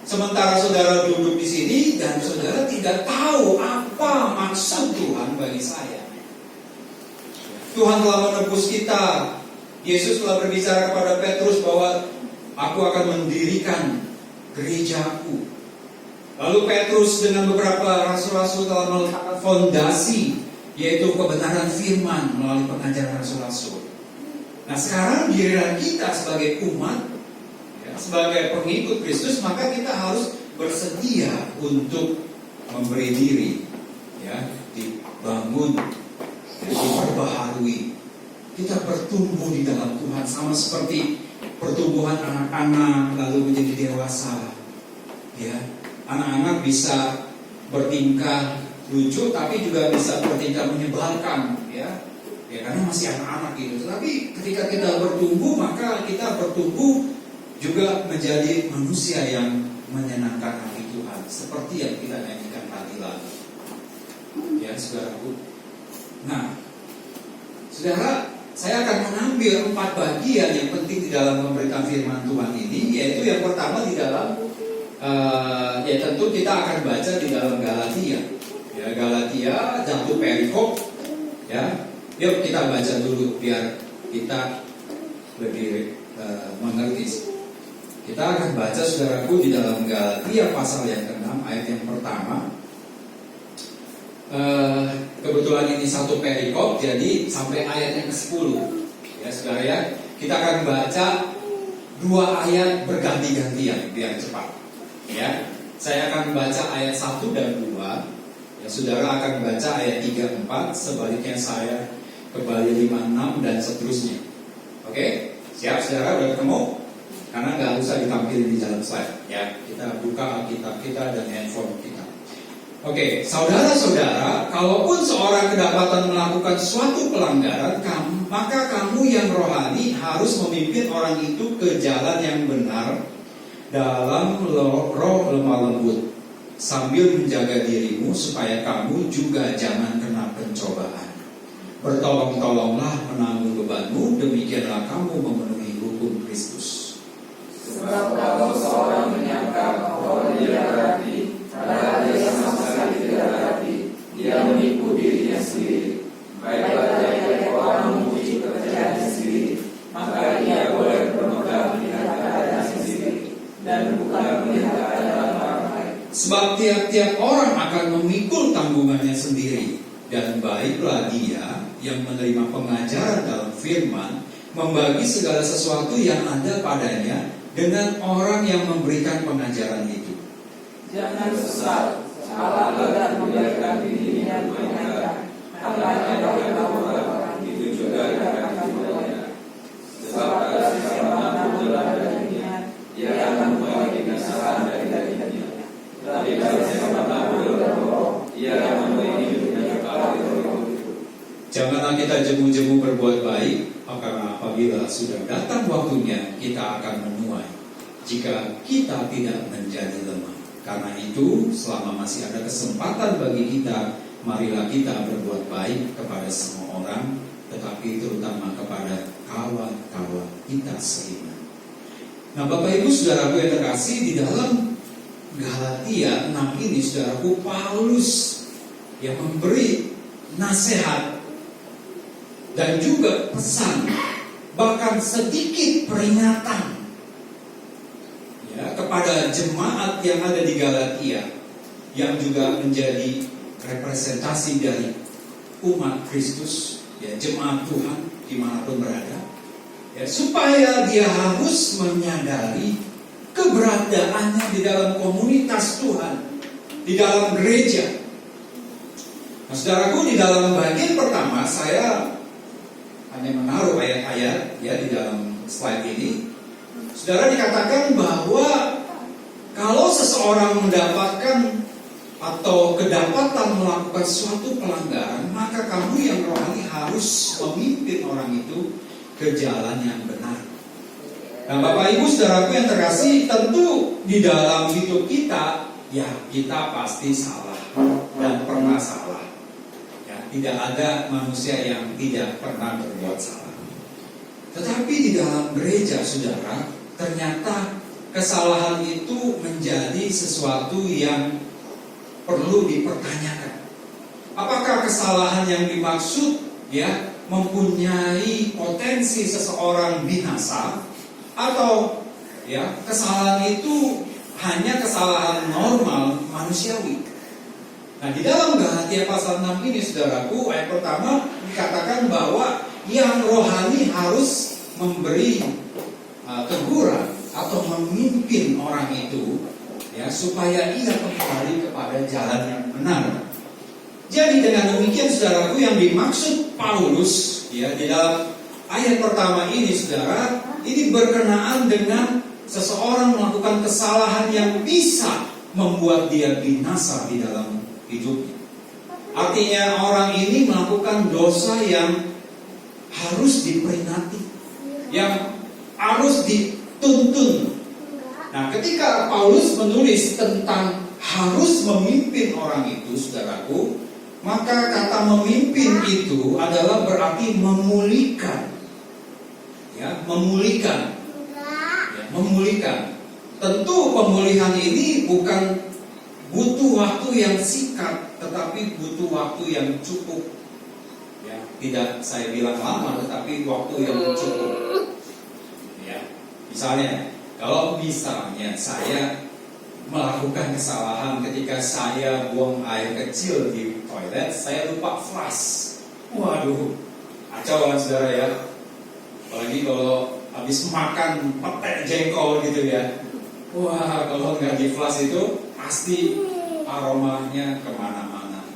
sementara saudara duduk di sini dan saudara tidak tahu apa maksud Tuhan bagi saya. Tuhan telah menebus kita. Yesus telah berbicara kepada Petrus bahwa aku akan mendirikan gerejaku. Lalu Petrus dengan beberapa rasul-rasul telah meletakkan fondasi, yaitu kebenaran firman melalui pengajaran rasul-rasul. Nah sekarang giliran kita sebagai umat, ya, sebagai pengikut Kristus, maka kita harus bersedia untuk memberi diri, ya, dibangun, ya, diperbaharui. Kita bertumbuh di dalam Tuhan sama seperti pertumbuhan anak-anak lalu menjadi dewasa. Ya, anak-anak bisa bertingkah lucu, tapi juga bisa bertingkah menyebalkan, ya. Ya karena masih anak-anak gitu. Tapi ketika kita bertumbuh, maka kita bertumbuh juga menjadi manusia yang menyenangkan hati Tuhan, seperti yang kita nyanyikan tadi lalu. Ya, saudaraku. Nah, saudara, saya akan mengambil 4 bagian yang penting di dalam pemberitaan firman Tuhan ini, yaitu yang pertama di dalam, ya tentu kita akan baca di dalam Galatia. Ya, Galatia 1 perikop, ya. Yuk kita baca dulu biar kita lebih mengerti. Kita akan baca, saudaraku, di dalam Galatia pasal yang ke-6 ayat yang pertama. Kebetulan ini 1 perikop, jadi sampai ayat yang ke-10. Ya, saudara ya, kita akan baca 2 ayat berganti-gantian biar cepat. Ya, saya akan baca ayat 1 dan 2. Ya, saudara akan baca ayat 3, 4. Sebaliknya saya kembali 5, 6 dan seterusnya. Oke, siap saudara, udah ketemu? Karena nggak usah ditampilin di dalam slide. Ya, kita buka Alkitab kita dan handphone kita. Oke, saudara-saudara, kalaupun seorang kedapatan melakukan suatu pelanggaran, maka kamu yang rohani harus memimpin orang itu ke jalan yang benar dalam roh lemah lembut, sambil menjaga dirimu supaya kamu juga jangan kena pencobaan. Bertolong-tolonglah menanggung bebanmu, demikianlah kamu memenuhi hukum Kristus. Sebab kalau seorang menyangka bahwa dia berarti, padahal dia sama sekali tidak berarti, dia menipu dirinya sendiri. Baiklah jika orang memuji pekerjaannya sendiri, maka ia boleh berpegang dengan keadaan sendiri dan bukan melihat keadaan orang lain. Sebab tiap-tiap orang akan memikul tanggungannya sendiri. Dan baiklah dia yang menerima pengajaran dalam firman, membagi segala sesuatu yang ada padanya dengan orang yang memberikan pengajaran itu. Jangan sesat, Allah tidak membiarkan dirinya mengajar. Makanya kamu orang itu juga akan dimuliakan. Sebab kalau siapa telah dagingnya, dia akan memiliki kesalahan dari dagingnya. Tapi kalau siapa roh, ia akan memiliki Janganlah kita jemu-jemu berbuat baik, karena apabila sudah datang waktunya, kita akan menuai jika kita tidak menjadi lemah. Karena itu, selama masih ada kesempatan bagi kita, marilah kita berbuat baik kepada semua orang, tetapi terutama kepada kawan-kawan kita seiman. Nah, Bapak Ibu saudaraku yang terkasih, di dalam Galatia 6 ini, saudaraku, Paulus yang memberi nasihat dan juga pesan, bahkan sedikit peringatan, ya, kepada jemaat yang ada di Galatia, yang juga menjadi representasi dari umat Kristus, ya, jemaat Tuhan dimanapun berada, ya, supaya dia harus menyadari keberadaannya di dalam komunitas Tuhan, di dalam gereja. Nah, saudaraku, di dalam bagian pertama saya hanya menaruh ayat-ayat, ya, di dalam slide ini. Saudara, dikatakan bahwa kalau seseorang mendapatkan atau kedapatan melakukan suatu pelanggaran, maka kamu yang rohani harus memimpin orang itu ke jalan yang benar. Nah, Bapak Ibu Saudaraku yang terkasih, tentu di dalam hidup kita, ya kita pasti salah dan pernah salah. Ya, tidak ada manusia yang tidak pernah berbuat salah. Tetapi di dalam gereja, saudara, ternyata kesalahan itu menjadi sesuatu yang perlu dipertanyakan. Apakah kesalahan yang dimaksud ya mempunyai potensi seseorang binasa, atau ya kesalahan itu hanya kesalahan normal manusiawi? Nah, di dalam Galatia pasal 6 ini, saudaraku, ayat pertama dikatakan bahwa yang rohani harus memberi teguran atau memimpin orang itu ya supaya ia kembali kepada jalan yang benar. Jadi dengan demikian, saudaraku, yang dimaksud Paulus ya di dalam ayat pertama ini, saudara, ini berkenaan dengan seseorang melakukan kesalahan yang bisa membuat dia binasa di dalam hidupnya. Artinya orang ini melakukan dosa yang harus diperingati, yang harus dituntun. Nah, ketika Paulus menulis tentang harus memimpin orang itu, saudaraku, maka kata memimpin itu adalah berarti memulihkan. Ya, memulihkan. Ya, memulihkan. Tentu pemulihan ini bukan butuh waktu yang singkat, tetapi butuh waktu yang cukup. Ya, tidak saya bilang lama, tetapi waktu yang cukup. Ya, misalnya, kalau misalnya saya melakukan kesalahan ketika saya buang air kecil di toilet, saya lupa flush. Waduh, kacau kan saudara ya. Apalagi kalau habis makan pete jengkol gitu ya. Wah, kalau nggak di flush itu pasti aromanya kemana-mana.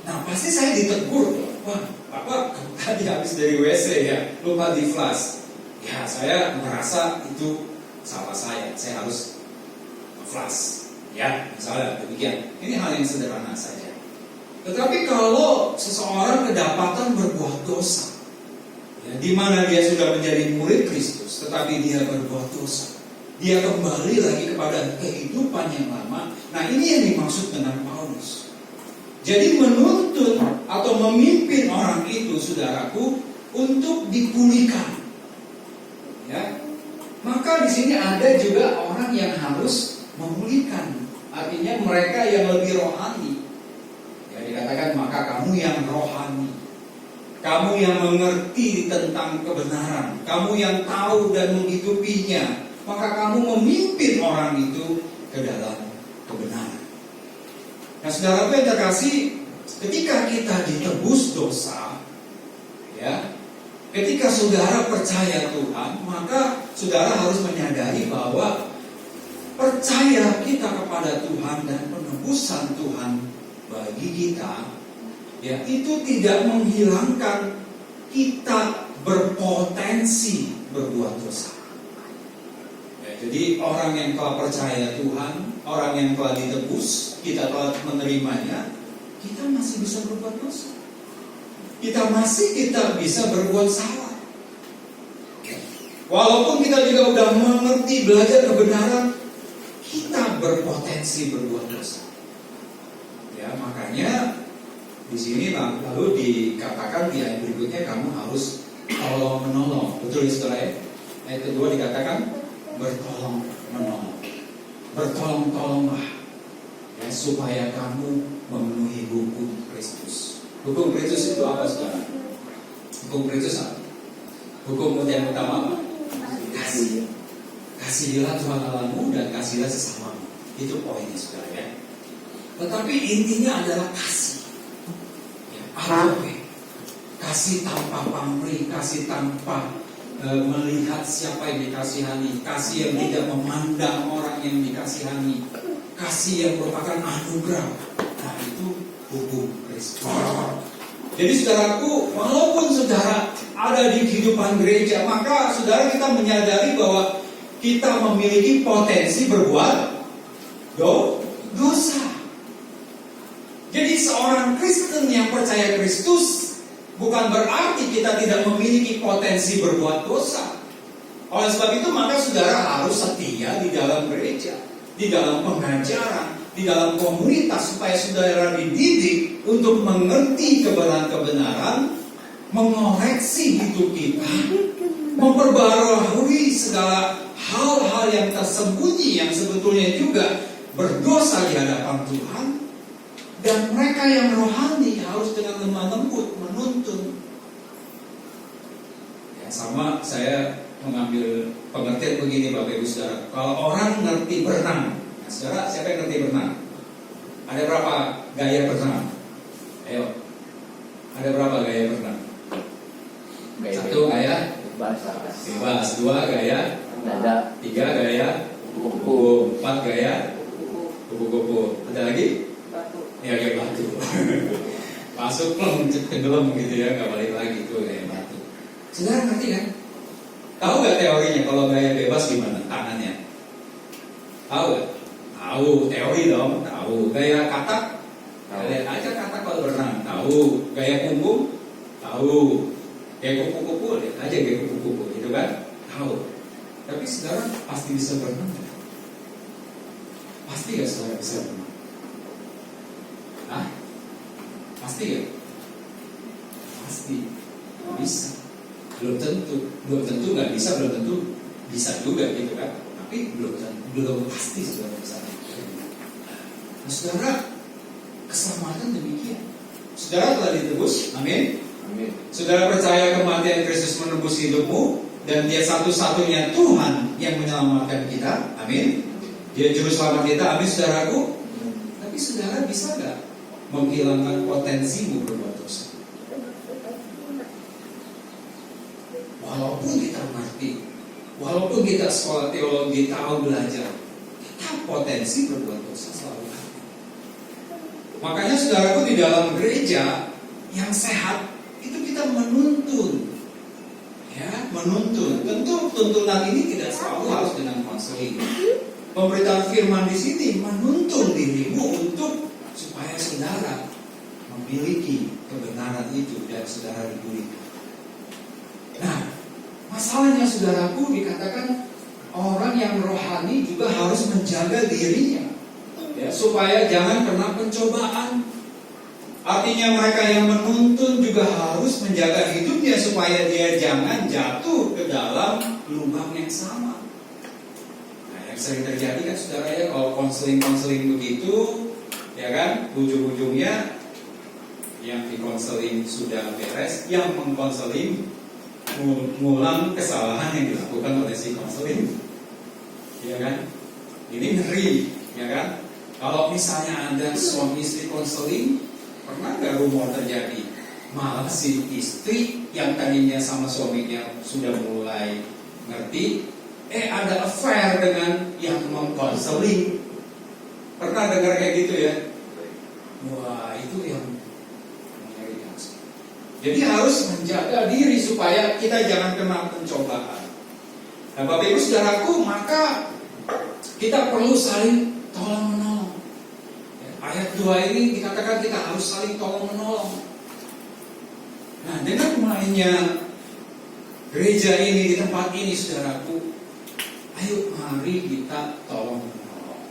Nah, pasti saya ditegur. Wah, Bapak tadi habis dari WC ya, lupa di flush. Ya, saya merasa itu salah saya harus flush. Ya, misalnya demikian. Ini hal yang sederhana saja. Tetapi kalau seseorang kedapatan berbuat dosa, ya, di mana dia sudah menjadi murid Kristus, tetapi dia berbuat dosa, dia kembali lagi kepada kehidupan yang lama. Nah, ini yang dimaksud dengan Paulus. Jadi menuntun atau memimpin orang itu, saudaraku, untuk dipulihkan. Ya, maka di sini ada juga orang yang harus memulihkan. Artinya mereka yang lebih rohani. Ya, dikatakan maka kamu yang rohani, kamu yang mengerti tentang kebenaran, kamu yang tahu dan menghidupinya, maka kamu memimpin orang itu ke dalam kebenaran. Nah, saudara yang terkasih, ketika kita ditebus dosa, ya, ketika saudara percaya Tuhan, maka saudara harus menyadari bahwa percaya kita kepada Tuhan dan penebusan Tuhan bagi kita, ya, itu tidak menghilangkan kita berpotensi berbuat dosa. Ya, jadi orang yang telah percaya Tuhan, orang yang telah ditebus, kita telah menerimanya, kita masih bisa berbuat dosa. Kita bisa berbuat salah. Walaupun kita juga udah mengerti, belajar kebenaran, kita berpotensi berbuat dosa. Ya, makanya di sini lalu dikatakan di ayat berikutnya kamu harus tolong menolong. Betul ya saudara ya? Ayat kedua dikatakan bertolong menolong. Bertolong-tolonglah ya, supaya kamu memenuhi hukum Kristus. Hukum Kristus itu apa saudara? Hukum Kristus apa? Hukum yang utama apa? Kasih. Kasihilah Tuhan Allahmu dan kasihilah sesamamu. Itu poinnya saudara ya. Tetapi intinya adalah kasih. Ya, agape. Kasih tanpa pamrih, kasih tanpa melihat siapa yang dikasihani, kasih yang tidak memandang orang yang dikasihani, kasih yang merupakan anugerah. Nah, itu hukum Kristus. Jadi saudaraku, walaupun saudara ada di kehidupan gereja, maka saudara kita menyadari bahwa kita memiliki potensi berbuat dosa. Jadi seorang Kristen yang percaya Kristus bukan berarti kita tidak memiliki potensi berbuat dosa. Oleh sebab itu maka saudara harus setia di dalam gereja, di dalam pengajaran, di dalam komunitas, supaya saudara dididik untuk mengerti kebenaran-kebenaran, mengoreksi hidup kita, memperbarui segala hal-hal yang tersembunyi yang sebetulnya juga berdosa di hadapan Tuhan. Dan mereka yang rohani harus dengan lemah lembut menuntun. Ya, sama saya mengambil pengertian begini Bapak Ibu Saudara. Kalau orang ngerti berenang, nah, saudara siapa yang ngerti berenang? Ada berapa gaya berenang? Ayo, ada berapa gaya berenang? Satu gaya bebas, dua gaya Dada, tiga gaya kuku, empat gaya kupu-kupu. Ada lagi? Ya kayak batu. Masuk tenggelam gitu ya, nggak balik lagi tuh kayak batu. Saudara ngerti kan? Tahu nggak teorinya kalau gaya bebas gimana tangannya? Tahu nggak? Tahu teori dong. Tahu gaya katak? Lihat aja katak kalau berenang. Tahu gaya punggung? Tahu gaya kupu-kupu? Lihat aja gaya kupu-kupu, gitu kan? Tahu. Tapi saudara pasti bisa berenang nggak? Pasti nggak saudara bisa berenang? Hah? Pasti nggak? Pasti bisa. Belum tentu nggak bisa, belum tentu bisa juga gitu kan? Tapi belum pasti saudara bisa. Nah, saudara, keselamatan demikian. Saudara telah ditebus, amin. amin. Saudara percaya kematian Kristus menebus hidupmu, dan Dia satu-satunya Tuhan yang menyelamatkan kita, amin. Dia juru selamat kita, amin saudaraku. Tapi saudara bisa nggak menghilangkan potensimu berbuat dosa? Walaupun kita mengerti, walaupun kita sekolah teologi, tahu belajar, kita potensi berbuat dosa selalu ada. Makanya saudaraku, di dalam gereja yang sehat itu kita menuntun, ya, menuntun. Tentu tuntunan ini tidak selalu harus dengan konseling. Pemberitaan firman di sini menuntun dirimu untuk supaya saudara memiliki kebenaran itu dan saudara dipulihkan. Nah, masalahnya saudaraku, dikatakan orang yang rohani juga harus menjaga dirinya, ya, supaya jangan kena pencobaan. Artinya mereka yang menuntun juga harus menjaga hidupnya supaya dia jangan jatuh ke dalam lubang yang sama. Nah, yang sering terjadi kan saudara ya, kalau konseling begitu, ya kan, ujung-ujungnya yang dikonseling sudah beres, yang mengkonseling mengulang kesalahan yang dilakukan oleh si konseling, ya kan? Ini ngeri, ya kan? Kalau misalnya ada suami istri konseling, pernah nggak rumor terjadi? Malah si istri yang tadinya sama suaminya sudah mulai ngerti, ada affair dengan yang mengkonseling. Pernah dengar kayak gitu ya? Wah, itu yang mengerikan. Jadi harus menjaga diri supaya kita jangan kena pencobaan. Nah, Bapak Ibu Saudaraku, maka kita perlu saling tolong menolong. Ayat 2 ini dikatakan kita harus saling tolong menolong. Nah, dengan mainnya gereja ini di tempat ini, saudaraku, ayo mari kita tolong menolong.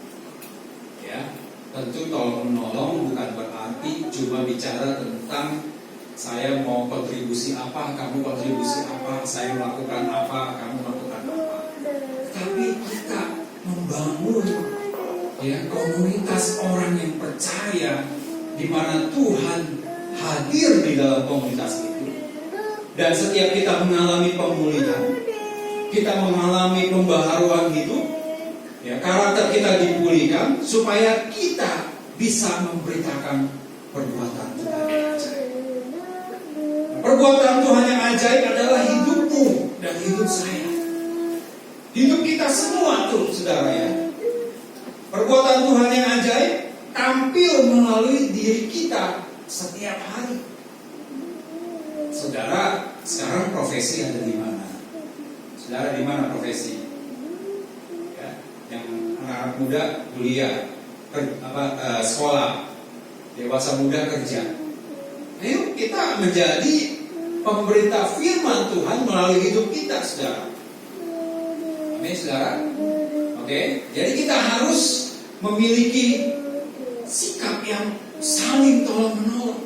Ya, tentu tolong menolong bukan berarti cuma bicara tentang saya mau kontribusi apa, kamu kontribusi apa, saya melakukan apa, kamu melakukan apa. Tapi kita membangun, ya, komunitas orang yang percaya, di mana Tuhan hadir di dalam komunitas itu. Dan setiap kita mengalami pemulihan, kita mengalami pembaharuan hidup, ya, karakter kita dipulihkan, supaya kita bisa memberitakan perbuatan Tuhan yang ajaib. Perbuatan Tuhan yang ajaib adalah hidupmu dan hidup saya. Hidup kita semua tuh, saudara ya. Perbuatan Tuhan yang ajaib tampil melalui diri kita setiap hari. Saudara, sekarang profesi ada di mana? Saudara, di mana profesi? Ya, yang anak-anak muda kuliah, sekolah. dewasa muda kerja. Ayo kita menjadi pemberita firman Tuhan melalui hidup kita, saudara. Amin, saudara. Oke, jadi kita harus memiliki sikap yang saling tolong menolong.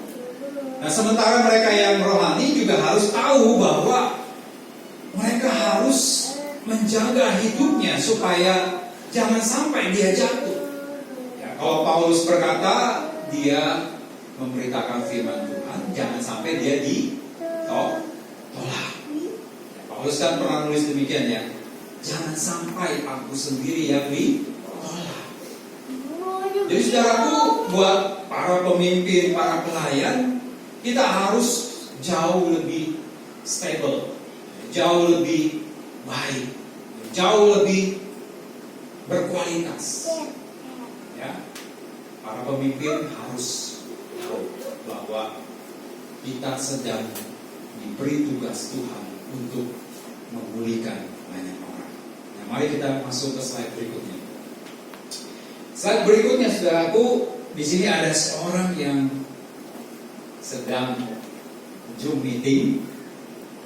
Nah, sementara mereka yang rohani juga harus tahu bahwa mereka harus menjaga hidupnya supaya jangan sampai dia jatuh. Ya, kalau Paulus berkata dia memberitakan firman Tuhan, jangan sampai dia ditolak. Paulus kan pernah nulis demikian ya, jangan sampai aku sendiri yang ditolak. Jadi saudaraku, buat para pemimpin, para pelayan, kita harus jauh lebih stable, jauh lebih baik, jauh lebih berkualitas. Ya, para pemimpin harus tahu bahwa kita sedang diberi tugas Tuhan untuk memulihkan banyak orang. Nah, mari kita masuk ke slide berikutnya. Slide berikutnya, saudaraku, di sini ada seorang yang sedang Zoom meeting,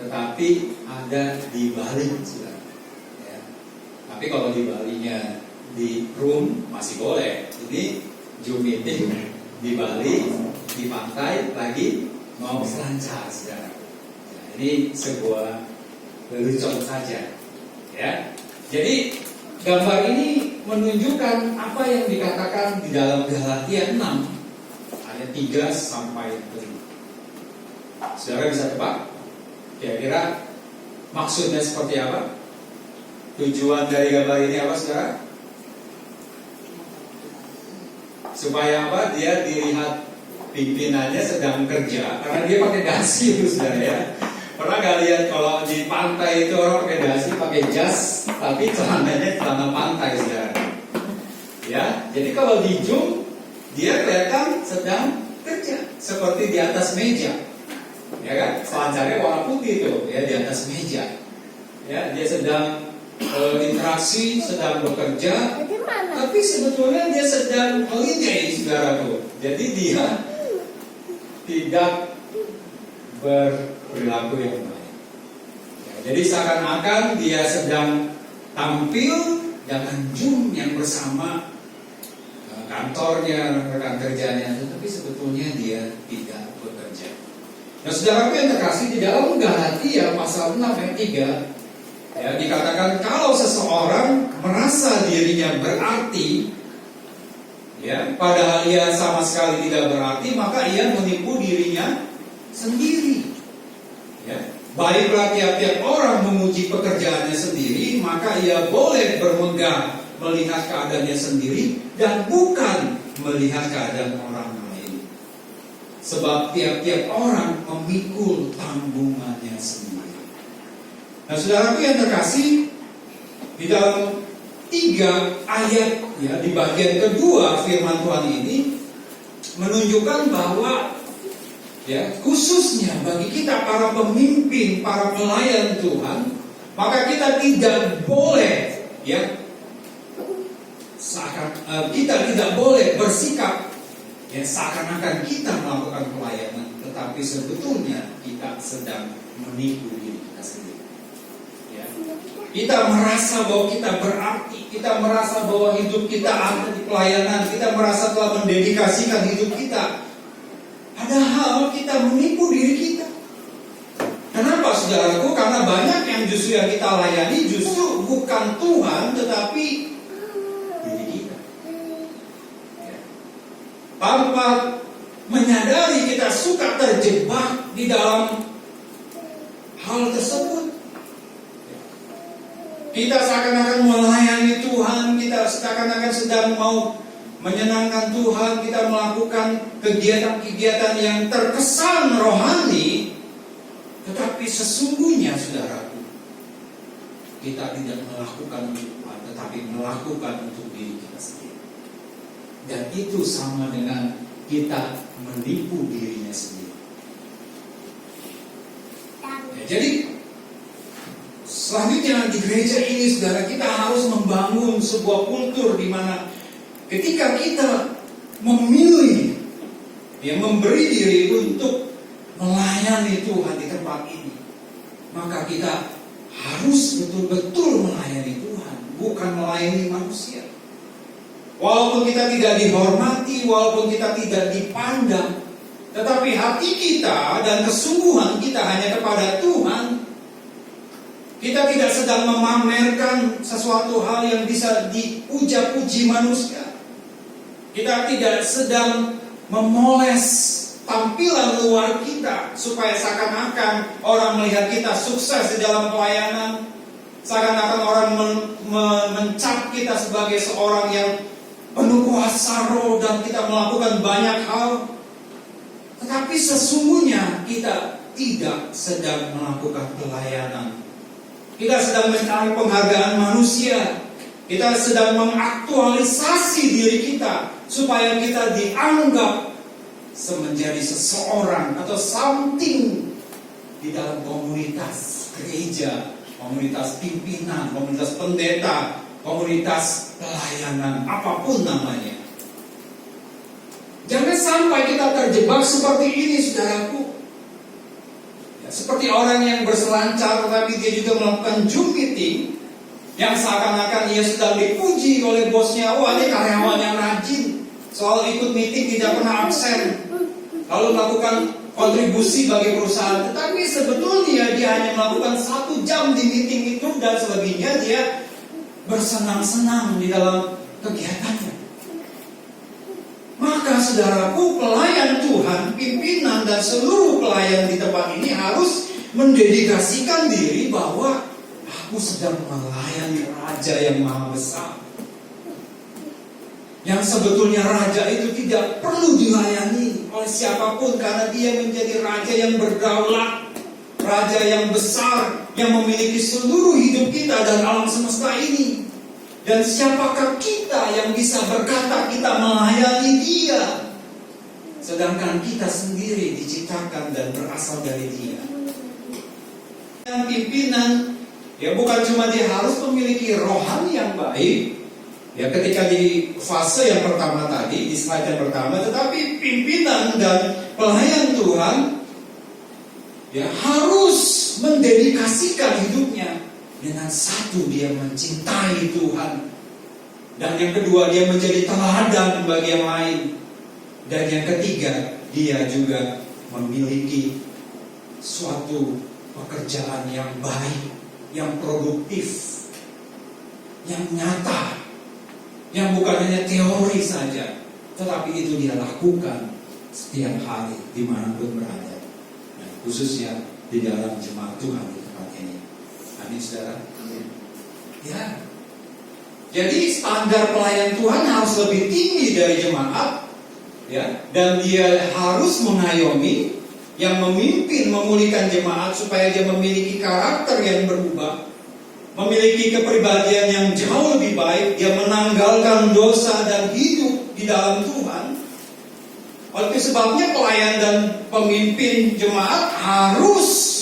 tetapi ada di Bali, saudara. Ya. Tapi kalau di Balinya di room masih boleh. Ini Zoom meeting di Bali, di pantai lagi mau selancar, saudara. Nah, ini sebuah lelucon saja, ya. Jadi gambar ini menunjukkan apa yang dikatakan di dalam Galatia 6 ayat 3 sampai 5. Saudara bisa tebak kira-kira maksudnya seperti apa? Tujuan dari gambar ini apa, saudara? Supaya apa? Dia dilihat pimpinannya sedang kerja, karena dia pakai dasi itu, saudara ya. Pernah gak lihat kalau di pantai itu orang pakai dasi, pakai jas, tapi celananya celana pantai, saudara. Ya, jadi kalau di zoom dia kelihatan sedang kerja, seperti di atas meja. Ya kan, selancarnya warna putih itu, ya, di atas meja. Ya, dia sedang interaksi, sedang bekerja, tapi sebetulnya dia sedang holiday, saudaraku. Jadi dia tidak berperilaku yang baik. Ya, jadi seakan-akan dia sedang tampil dengan Zoom yang bersama kantornya, rekan kerjanya, tapi sebetulnya dia tidak bekerja. Nah, saudaraku yang terkasih, di dalam Galatia pasal 6 ayat 3 ya, dikatakan kalau seseorang merasa dirinya berarti, ya, padahal ia sama sekali tidak berarti, maka ia menipu dirinya sendiri. Ya, baiklah tiap-tiap orang memuji pekerjaannya sendiri, maka ia boleh bermegah melihat keadaannya sendiri dan bukan melihat keadaan orang lain. Sebab tiap-tiap orang memikul tanggungannya sendiri. Nah, saudaraku yang terkasih, di dalam 3 ayat ya, di bagian kedua firman Tuhan ini menunjukkan bahwa ya, khususnya bagi kita para pemimpin, para pelayan Tuhan, maka kita tidak boleh ya, kita tidak boleh bersikap ya, seakan-akan kita melakukan pelayanan, tetapi sebetulnya kita sedang menipu diri kita sendiri. Ya. Kita merasa bahwa kita berarti, kita merasa bahwa hidup kita ada di pelayanan, kita merasa telah mendedikasikan hidup kita. Padahal kita menipu diri kita. Kenapa, saudaraku? Karena banyak yang justru yang kita layani justru bukan Tuhan, tetapi diri kita. Ya. Tanpa menyadari kita suka terjebak di dalam hal tersebut. Ya. Kita seakan-akan melayani Tuhan, kita seakan-akan sedang mau menyenangkan Tuhan, kita melakukan kegiatan-kegiatan yang terkesan rohani, tetapi sesungguhnya, saudaraku, kita tidak melakukan untuk Tuhan, tetapi melakukan untuk diri kita sendiri. Dan itu sama dengan kita menipu dirinya sendiri. Ya, jadi selanjutnya di gereja ini, saudara, kita harus membangun sebuah kultur di mana ketika kita memilih dia memberi diri untuk melayani Tuhan di tempat ini, maka kita harus betul-betul melayani Tuhan, bukan melayani manusia. Walaupun kita tidak dihormati, walaupun kita tidak dipandang, tetapi hati kita dan kesungguhan kita hanya kepada Tuhan. Kita tidak sedang memamerkan sesuatu hal yang bisa dipuja-puji manusia. Kita tidak sedang memoles tampilan luar kita supaya seakan-akan orang melihat kita sukses di dalam pelayanan, seakan-akan orang mencap kita sebagai seorang yang penuh kuasa roh dan kita melakukan banyak hal. Tetapi sesungguhnya kita tidak sedang melakukan pelayanan. Kita sedang mencari penghargaan manusia. Kita sedang mengaktualisasi diri kita supaya kita dianggap menjadi seseorang atau something di dalam komunitas gereja, komunitas pimpinan, komunitas pendeta, komunitas pelayanan, apapun namanya. Jangan sampai kita terjebak seperti ini, saudaraku. Ya, seperti orang yang berselancar tetapi dia juga melakukan Zoom meeting yang seakan-akan ia sedang dipuji oleh bosnya. Wah, ini karyawan yang rajin, soal ikut meeting tidak pernah absen, lalu melakukan kontribusi bagi perusahaan. Tetapi sebetulnya dia hanya melakukan 1 jam di meeting itu dan selebihnya dia bersenang-senang di dalam kegiatannya. Maka saudaraku, pelayan Tuhan, pimpinan dan seluruh pelayan di tempat ini harus mendedikasikan diri bahwa aku sedang melayani Raja yang Maha Besar. Yang sebetulnya Raja itu tidak perlu dilayani oleh siapapun, karena dia menjadi Raja yang berdaulat, Raja yang besar, yang memiliki seluruh hidup kita dan alam semesta ini. Dan siapakah kita yang bisa berkata kita melayani Dia, sedangkan kita sendiri diciptakan dan berasal dari Dia. Yang pimpinan, ya bukan cuma dia harus memiliki rohani yang baik, ya ketika di fase yang pertama tadi, di slide yang pertama, tetapi pimpinan dan pelayan Tuhan ya harus mendedikasikan hidupnya. Dengan satu, dia mencintai Tuhan, dan yang kedua, dia menjadi teladan bagi yang lain, dan yang ketiga, dia juga memiliki suatu pekerjaan yang baik, yang produktif, yang nyata, yang bukan hanya teori saja, tetapi itu dia lakukan setiap hari dimanapun berada, dan khususnya di dalam jemaat Tuhan di tempat ini. Amin, saudara. Ya. Jadi standar pelayan Tuhan harus lebih tinggi dari jemaat, ya, dan dia harus mengayomi yang memimpin, memulihkan jemaat supaya dia memiliki karakter yang berubah, memiliki kepribadian yang jauh lebih baik, dia menanggalkan dosa dan hidup di dalam Tuhan. Oleh sebabnya pelayan dan pemimpin jemaat harus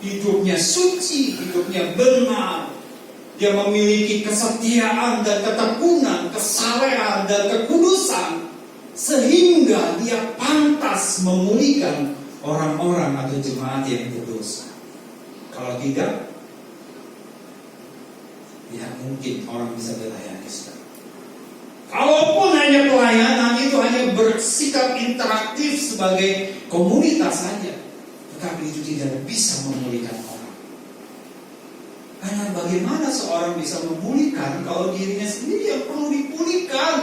hidupnya suci, hidupnya benar. Dia memiliki kesetiaan dan ketekunan, kesalehan dan kekudusan, sehingga dia pantas memulihkan orang-orang atau jemaat yang berdosa. Kalau tidak, ya mungkin orang bisa melayani. Kalaupun hanya pelayanan itu hanya bersikap interaktif sebagai komunitas saja, tetapi itu tidak bisa memulihkan orang. Karena bagaimana seorang bisa memulihkan kalau dirinya sendiri yang perlu dipulihkan?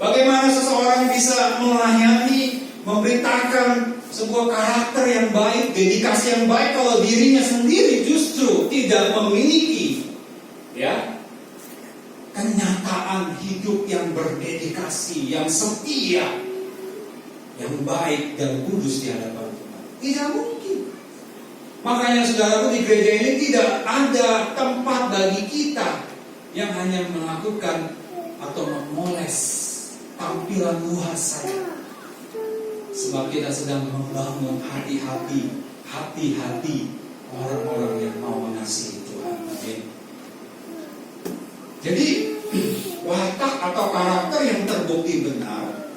Bagaimana seseorang bisa melayani, memberitakan sebuah karakter yang baik, dedikasi yang baik kalau dirinya sendiri justru tidak memiliki, ya, kenyataan hidup yang berdedikasi, yang setia, yang baik dan kudus di hadapan Tuhan? Tidak mungkin. Makanya saudaraku, di gereja ini tidak ada tempat bagi kita yang hanya melakukan atau memoles tampilan luar saja. Sebab kita sedang membangun hati-hati orang-orang yang mau mengasihi Tuhan. Amin. Jadi watak atau karakter yang terbukti benar,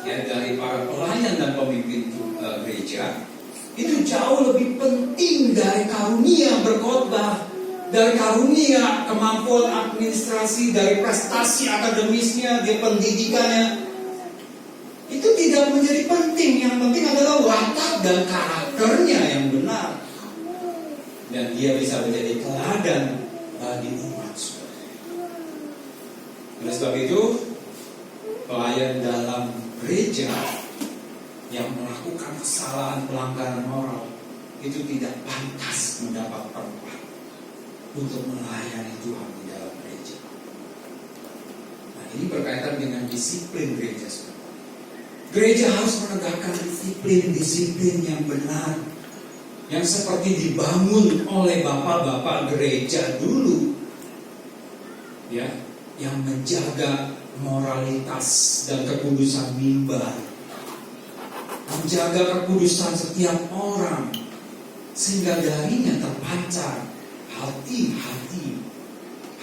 ya, dari para pelayan dan pemimpin gereja itu jauh lebih penting dari karunia berkhotbah, dari karunia kemampuan administrasi, dari prestasi akademisnya, dari pendidikannya. Itu tidak menjadi penting. Yang penting adalah watak dan karakternya yang benar. Dan dia bisa menjadi teladan bagi umat. Oleh sebab itu, pelayan dalam gereja yang melakukan kesalahan pelanggaran moral itu tidak pantas mendapat tempat untuk melayani Tuhan di dalam gereja. Nah, ini berkaitan dengan disiplin gereja. Gereja harus menegakkan disiplin yang benar, yang seperti dibangun oleh bapak-bapak gereja dulu, ya, yang menjaga moralitas dan kekudusan mimbar, menjaga kekudusan setiap orang, sehingga darinya terpancar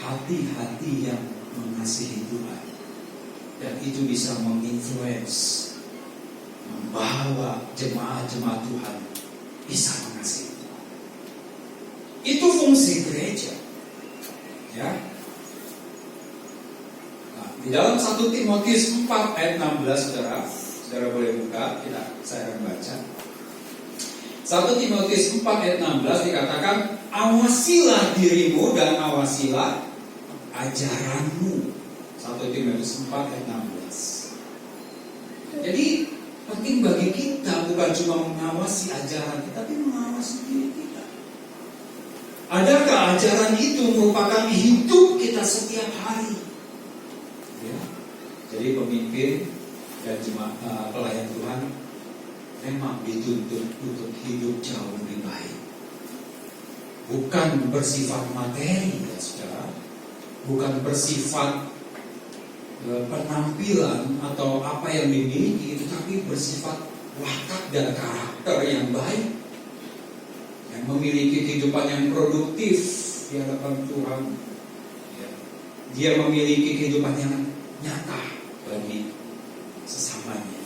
hati-hati yang mengasihi Tuhan, dan itu bisa menginfluence, membawa jemaat-jemaat Tuhan bisa mengasihi Tuhan. Itu fungsi gereja, ya. Nah, di dalam 1 Timotius 4 ayat 16, saudara boleh buka, saya akan baca. 1 Timotius 4 ayat 16 dikatakan, awasilah dirimu dan awasilah ajaranmu. 1 Timotius 4 ayat 16. Jadi penting bagi kita bukan cuma mengawasi ajaran kita, tapi mengawasi diri kita. Adakah ajaran itu merupakan hidup kita setiap hari? Ya. Jadi pemimpin dan jemaat pelayan Tuhan memang dituntut untuk hidup jauh lebih baik. Bukan bersifat materi, ya saudara. Bukan bersifat penampilan atau apa yang dimiliki, tetapi bersifat watak dan karakter yang baik, yang memiliki kehidupan yang produktif di hadapan Tuhan. Ya. Dia memiliki kehidupan yang nyata bagi sesamanya.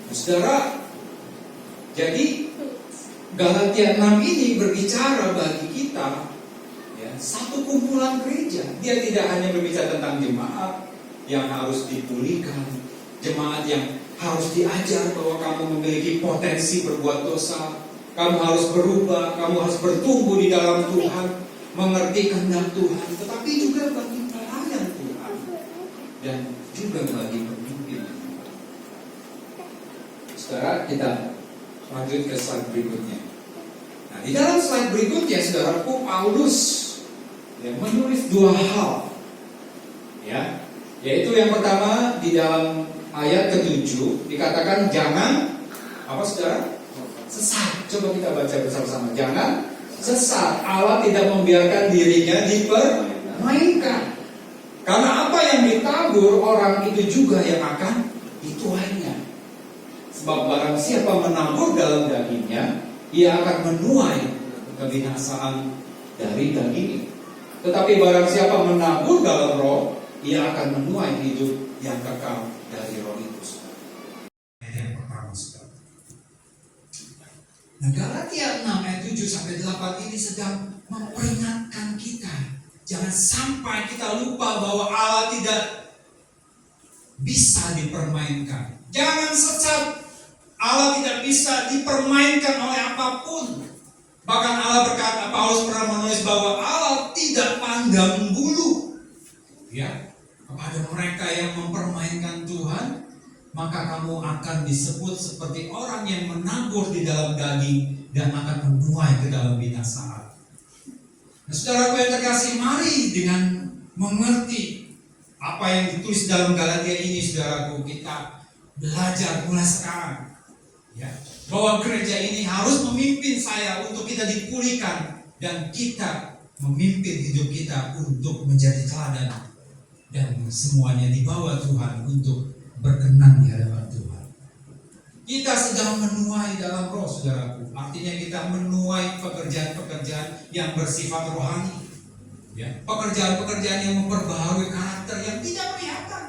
Nah, saudara, jadi Galatia 6 ini berbicara bagi kita, ya, satu kumpulan gereja. Dia tidak hanya berbicara tentang jemaat yang harus dipulihkan, jemaat yang harus diajar bahwa kamu memiliki potensi berbuat dosa, kamu harus berubah, kamu harus bertumbuh di dalam Tuhan, mengerti kehendak Tuhan, tetapi juga bagi pelayan Tuhan dan juga bagi pemimpin. Saudara, kita lanjut ke slide berikutnya. Nah, di dalam slide berikutnya, saudaraku, Paulus menulis dua hal, ya, yaitu yang pertama di dalam ayat ke-7 dikatakan jangan apa, saudara? Sesat. Coba kita baca bersama-sama. Jangan sesat. Allah tidak membiarkan dirinya dipermainkan. Karena apa yang ditabur orang itu juga yang akan dituainya. Sebab barang siapa menabur dalam dagingnya, ia akan menuai kebinasaan dari dagingnya. Tetapi barang siapa menabur dalam roh, ia akan menuai hidup yang kekal dari roh itu. Yang pertama, saudara. Nah, Galatia 6 ayat 7 sampai 8 ini sedang memperingatkan kita, jangan sampai kita lupa bahwa Allah tidak bisa dipermainkan. Jangan sesat. Allah tidak bisa dipermainkan oleh apapun. Bahkan Allah berkata, Paulus pernah menulis bahwa Allah tidak pandang bulu, ya, kepada mereka yang mempermainkan Tuhan, maka kamu akan disebut seperti orang yang menabur di dalam daging dan akan menuai ke dalam binasaan. Nah, saudaraku yang terkasih, mari dengan mengerti apa yang ditulis dalam Galatia ini, saudaraku, kita belajar mulai sekarang, ya, bahwa gereja ini harus memimpin saya untuk kita dipulihkan dan kita memimpin hidup kita untuk menjadi teladan dan semuanya dibawa Tuhan untuk berkenan di hadapan Tuhan. Kita sedang menuai dalam roh, saudaraku. Artinya kita menuai pekerjaan-pekerjaan yang bersifat rohani, ya, pekerjaan-pekerjaan yang memperbaharui karakter yang tidak kelihatan.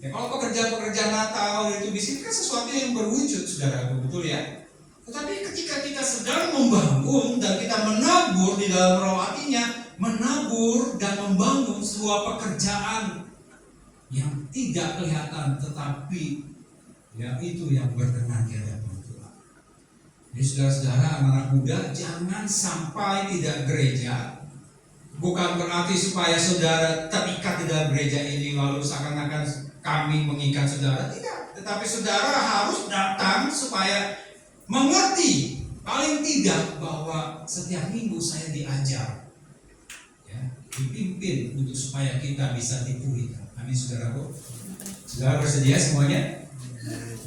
Ya, kalau pekerjaan-pekerjaan Natal itu di sini kan sesuatu yang berwujud, saudara, betul ya. Tetapi ketika kita sedang membangun dan kita menabur di dalam roh, artinya menabur dan membangun sebuah pekerjaan yang tidak kelihatan, tetapi ya itu yang berkenan di hadapan Tuhan. Jadi saudara-saudara, anak muda, jangan sampai tidak gereja. Bukan berarti supaya saudara terikat di dalam gereja ini lalu seakan-akan kami mengikat saudara, tidak. Tetapi saudara harus datang supaya mengerti paling tidak bahwa setiap minggu saya diajar, ya, dipimpin untuk supaya kita bisa dipulihkan. Amin, saudaraku. Saudara bersedia semuanya?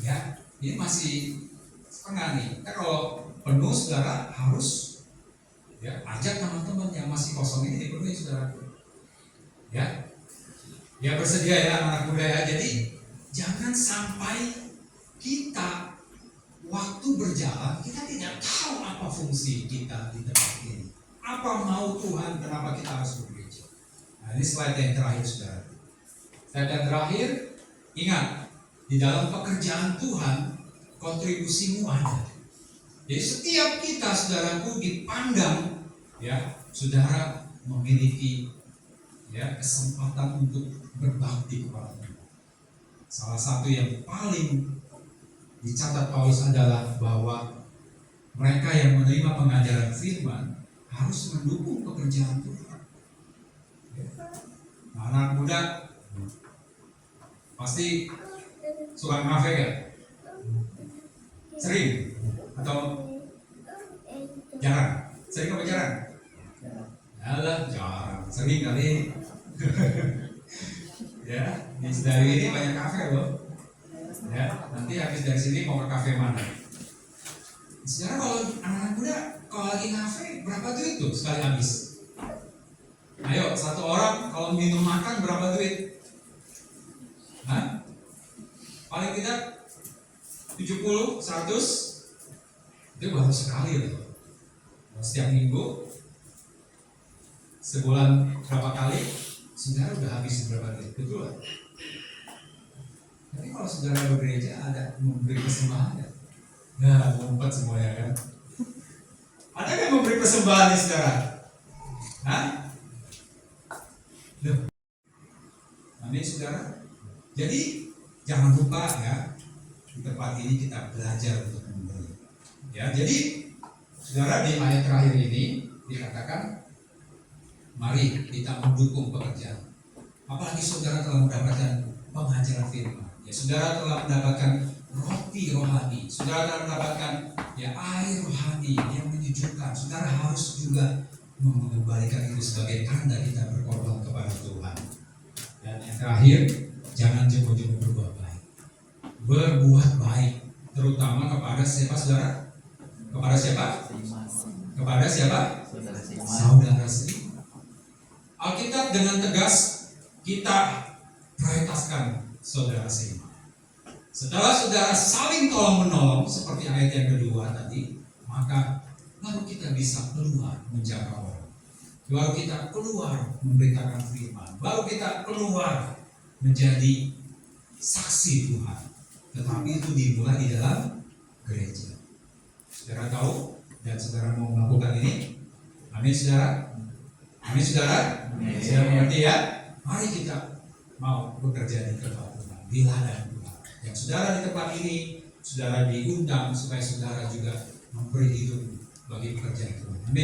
Ya, ini masih setengah nih. Kita kalau penuh, saudara harus ya ajak teman-teman yang masih kosong ini dipenuhi, saudaraku. Ya. Ya, bersedia ya anak muda ya. Jadi jangan sampai kita waktu berjalan kita tidak tahu apa fungsi kita di tempat ini. Apa mau Tuhan, kenapa kita harus bergereja. Nah, ini slide yang terakhir, saudara. Slide yang terakhir, ingat, di dalam pekerjaan Tuhan kontribusimu ada. Jadi setiap kita, saudaraku, dipandang ya, saudara memiliki ya kesempatan untuk berbakti kepada Tuhan. Salah satu yang paling dicatat Paulus adalah bahwa mereka yang menerima pengajaran firman harus mendukung pekerjaan Tuhan. Nah, anak muda pasti suka ngafe kan? Sering atau jarang? Sering apa jarang? Alah, jarang. Sering kali. Ya, di dari ini banyak kafe loh. Ya, nanti habis dari sini mau ke kafe mana? Sekarang kalau anak-anak muda kalau lagi kafe berapa duit tuh sekali habis? Ayo, satu orang kalau minum makan berapa duit? Hah? Paling tidak 70, 100 itu baru sekali loh. Setiap minggu, sebulan berapa kali? Saudara udah habis berapa duit, betul lah. Tapi kalau saudara bergereja ada memberi persembahan ya? Nah, ngumpet semuanya kan. Ada nggak memberi persembahan nih saudara? Hah? Loh. Amin saudara. Jadi jangan lupa ya, di tempat ini kita belajar untuk memberi. Ya, jadi saudara di ayat terakhir ini dikatakan, mari kita mendukung pekerjaan. Apalagi saudara telah mendapatkan pengajaran firman. Ya, saudara telah mendapatkan roti rohani. Saudara telah mendapatkan ya air rohani yang menyejukkan. Saudara harus juga mengembalikan itu sebagai tanda kita berkorban kepada Tuhan. Dan yang terakhir, jangan jemu-jemu berbuat baik. Berbuat baik, terutama kepada siapa saudara? Kepada siapa? Kepada siapa? Saudara sendiri. Alkitab dengan tegas kita prioritaskan saudara seiman. Setelah saudara saling tolong menolong seperti ayat yang kedua tadi, maka baru kita bisa keluar menjaga orang. Baru kita keluar memberitakan firman. Baru kita keluar menjadi saksi Tuhan. Tetapi itu dimulai di dalam gereja. Saudara tahu dan saudara mau melakukan ini? Amin saudara. Amin saudara. Sudah mengerti ya? Mari kita mau bekerja di tempat Tuhan, di ladang Tuhan. Yang saudara di tempat ini, saudara diundang supaya saudara juga memberi hidup bagi pekerjaan Tuhan. Amin.